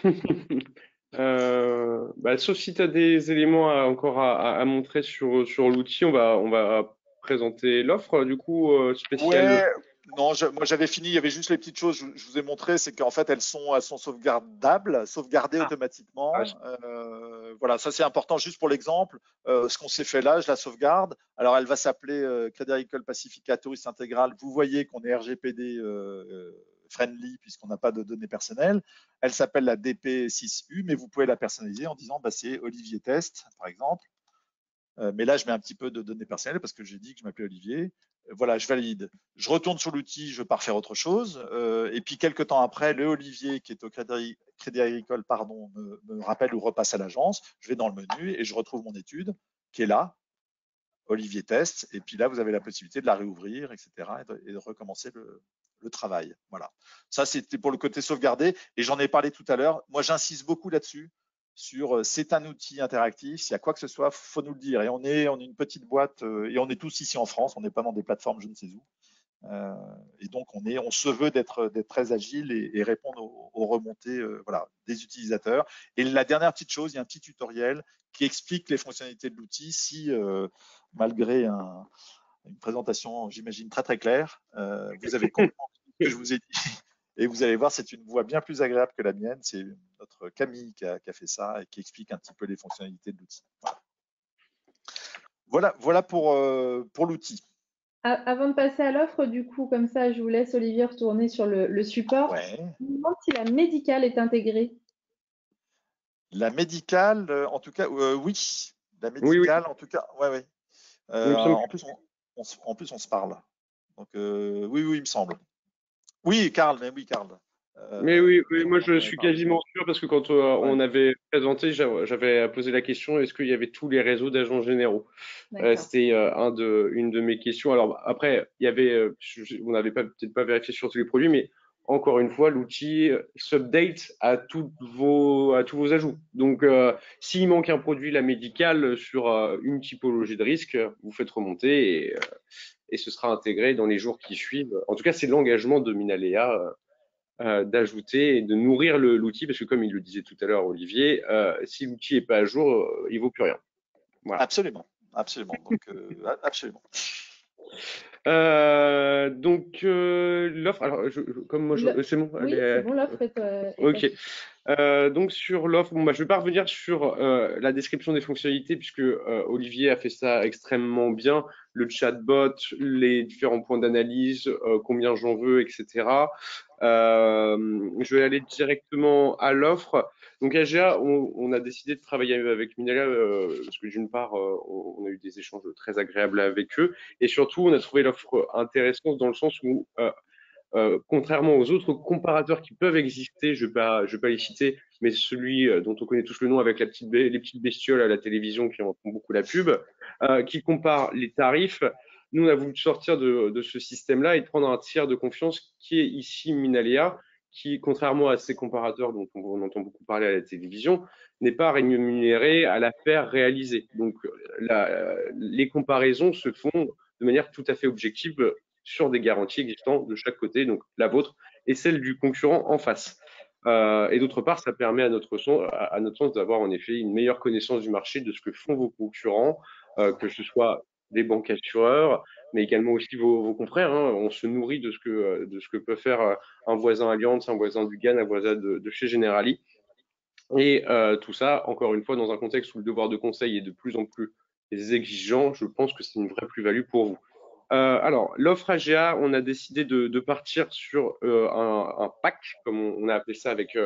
Sauf si tu as des éléments encore à montrer sur l'outil, on va présenter l'offre du coup spéciale. Ouais, non, moi j'avais fini, il y avait juste les petites choses, je vous ai montré, c'est qu'en fait elles sont sauvegardables, sauvegardées automatiquement. Voilà, ça c'est important juste pour l'exemple. Ce qu'on s'est fait là, je la sauvegarde. Alors elle va s'appeler Crédit Agricole Pacifica Touriste Intégral. Vous voyez qu'on est RGPD friendly puisqu'on n'a pas de données personnelles. Elle s'appelle la DP6U, mais vous pouvez la personnaliser en disant c'est Olivier Test, par exemple. Mais là, je mets un petit peu de données personnelles parce que j'ai dit que je m'appelais Olivier. Voilà, je valide. Je retourne sur l'outil, je pars faire autre chose. Et puis, quelques temps après, le Olivier, qui est au Crédit Agricole, me rappelle ou repasse à l'agence. Je vais dans le menu et je retrouve mon étude qui est là, Olivier Test. Et puis là, vous avez la possibilité de la réouvrir, etc. et de recommencer le travail. Voilà. Ça, c'était pour le côté sauvegardé. Et j'en ai parlé tout à l'heure. Moi, j'insiste beaucoup là-dessus. C'est un outil interactif, s'il y a quoi que ce soit, faut nous le dire. Et on est une petite boîte et on est tous ici en France, on n'est pas dans des plateformes je ne sais où. Et donc on se veut d'être très agile et répondre aux remontées des utilisateurs. Et la dernière petite chose, il y a un petit tutoriel qui explique les fonctionnalités de l'outil si malgré une présentation, j'imagine, très très claire, vous avez compris ce que je vous ai dit. Et vous allez voir, c'est une voix bien plus agréable que la mienne. C'est notre Camille qui a fait ça et qui explique un petit peu les fonctionnalités de l'outil. voilà pour l'outil. Avant de passer à l'offre, du coup, comme ça, je vous laisse, Olivier, retourner sur le support. Ouais. Je me demande si la médicale est intégrée. La médicale, en tout cas, oui. La Oui, oui. médicale, en tout cas, ouais, ouais. Il me semble En plus, en plus, on se parle. Donc, oui, oui, il me semble. Oui, Karl, mais oui, Karl. Mais oui, oui, moi On en je avait suis parlé. quasiment sûr parce que quand Ouais, on avait présenté, j'avais posé la question, est-ce qu'il y avait tous les réseaux d'agents généraux? D'accord. C'était une de mes questions. Alors après, il y avait, on n'avait pas peut-être pas vérifié sur tous les produits, mais encore une fois, l'outil s'update à tous vos ajouts. Donc, s'il manque un produit, la médicale sur une typologie de risque, vous faites remonter et ce sera intégré dans les jours qui suivent. En tout cas, c'est l'engagement de Minalea d'ajouter et de nourrir l'outil, parce que comme il le disait tout à l'heure, Olivier, si l'outil n'est pas à jour, il vaut plus rien. Voilà. absolument, absolument. Donc, absolument. Donc l'offre, alors comme moi, c'est bon, Oui, c'est bon, l'offre est ok. affichée. Donc sur l'offre, bon, bah, je vais pas revenir sur la description des fonctionnalités puisque Olivier a fait ça extrêmement bien, le chatbot, les différents points d'analyse, combien j'en veux, etc. Je vais aller directement à l'offre. Donc AGA, on a décidé de travailler avec Minala parce que d'une part, on a eu des échanges très agréables avec eux et surtout, on a trouvé l'offre intéressante dans le sens où contrairement aux autres comparateurs qui peuvent exister, je vais pas les citer, mais celui dont on connaît tous le nom avec les petites bestioles à la télévision qui en font beaucoup la pub, qui compare les tarifs. Nous, on a voulu sortir de ce système-là et de prendre un tiers de confiance qui est ici Minalea, qui, contrairement à ces comparateurs dont on entend beaucoup parler à la télévision, n'est pas rémunéré à l'affaire réalisée. Donc, les comparaisons se font de manière tout à fait objective sur des garanties existantes de chaque côté, donc la vôtre et celle du concurrent en face. Et d'autre part, ça permet à notre sens d'avoir en effet une meilleure connaissance du marché, de ce que font vos concurrents, que ce soit des banques assureurs, mais également aussi vos confrères. Hein. On se nourrit de ce que peut faire un voisin Allianz, un voisin du GAN, un voisin de chez Generali. Et tout ça, encore une fois, dans un contexte où le devoir de conseil est de plus en plus exigeant, je pense que c'est une vraie plus-value pour vous. Alors, l'offre AGA, on a décidé de partir sur un pack, comme on a appelé ça avec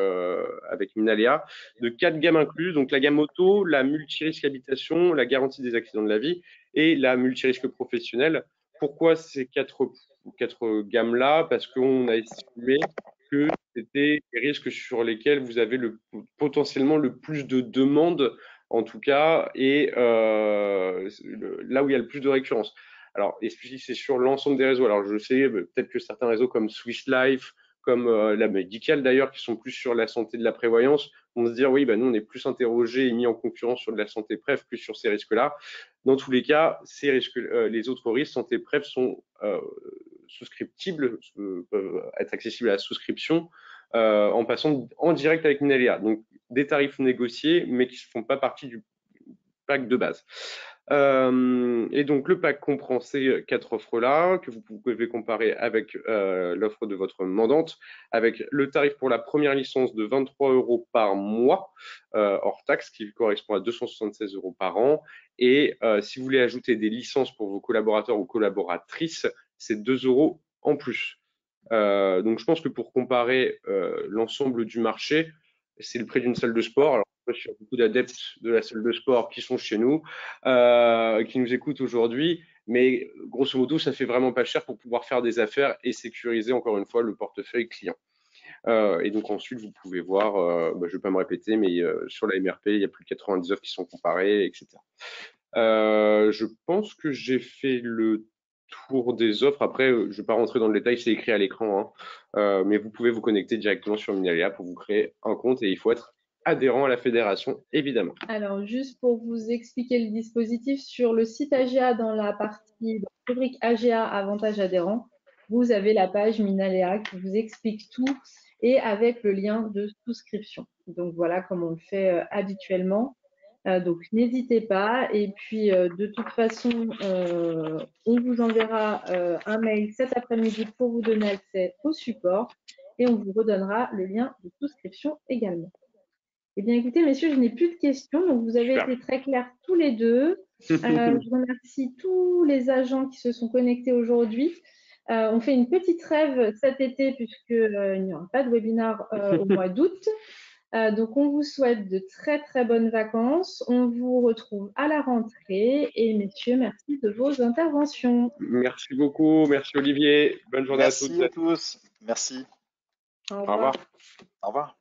Minalea, de 4 gammes incluses. Donc, la gamme auto, la multirisque habitation, la garantie des accidents de la vie et la multirisque professionnel. Pourquoi ces quatre gammes-là? Parce qu'on a estimé que c'était les risques sur lesquels vous avez potentiellement le plus de demandes, en tout cas, et là où il y a le plus de récurrence. Alors, c'est sur l'ensemble des réseaux. Alors, je sais peut-être que certains réseaux comme Swiss Life, comme la médicale d'ailleurs, qui sont plus sur la santé de la prévoyance, vont se dire oui, bah, nous, on est plus interrogés et mis en concurrence sur de la santé prév, plus sur ces risques-là. Dans tous les cas, ces risques, les autres risques santé prév sont souscriptibles, peuvent être accessibles à la souscription en passant en direct avec Minalea. Donc, des tarifs négociés, mais qui ne font pas partie du pack de base. Et donc, le pack comprend ces 4 offres-là que vous pouvez comparer avec l'offre de votre mandante, avec le tarif pour la première licence de 23 € par mois, hors taxe, qui correspond à 276 € par an. Et si vous voulez ajouter des licences pour vos collaborateurs ou collaboratrices, c'est 2 € en plus. Donc, je pense que pour comparer l'ensemble du marché, c'est le prix d'une salle de sport. Alors, je suis beaucoup d'adeptes de la salle de sport qui sont chez nous, qui nous écoutent aujourd'hui, mais grosso modo, ça fait vraiment pas cher pour pouvoir faire des affaires et sécuriser encore une fois le portefeuille client. Et donc ensuite, vous pouvez voir, je ne vais pas me répéter, mais sur la MRP, il y a plus de 90 offres qui sont comparées, etc. Je pense que j'ai fait le tour des offres. Après, je ne vais pas rentrer dans le détail, c'est écrit à l'écran, hein. Mais vous pouvez vous connecter directement sur Minalea pour vous créer un compte et il faut être adhérent à la fédération, évidemment. Alors, juste pour vous expliquer le dispositif, sur le site AGA, dans la rubrique AGA Avantage adhérent, vous avez la page Minalea qui vous explique tout et avec le lien de souscription. Donc, voilà comme on le fait habituellement. Donc, n'hésitez pas. Et puis, de toute façon, on vous enverra un mail cet après-midi pour vous donner accès au support et on vous redonnera le lien de souscription également. Eh bien, écoutez, messieurs, je n'ai plus de questions. Donc, vous avez Super. été très clairs tous les deux. Je remercie tous les agents qui se sont connectés aujourd'hui. On fait une petite trêve cet été puisqu'il n'y aura pas de webinaire au mois d'août. Donc, on vous souhaite de très, très bonnes vacances. On vous retrouve à la rentrée. Et messieurs, merci de vos interventions. Merci beaucoup. Merci Olivier. Bonne journée à toutes. Merci à tous. Merci. Au Au revoir. Au revoir.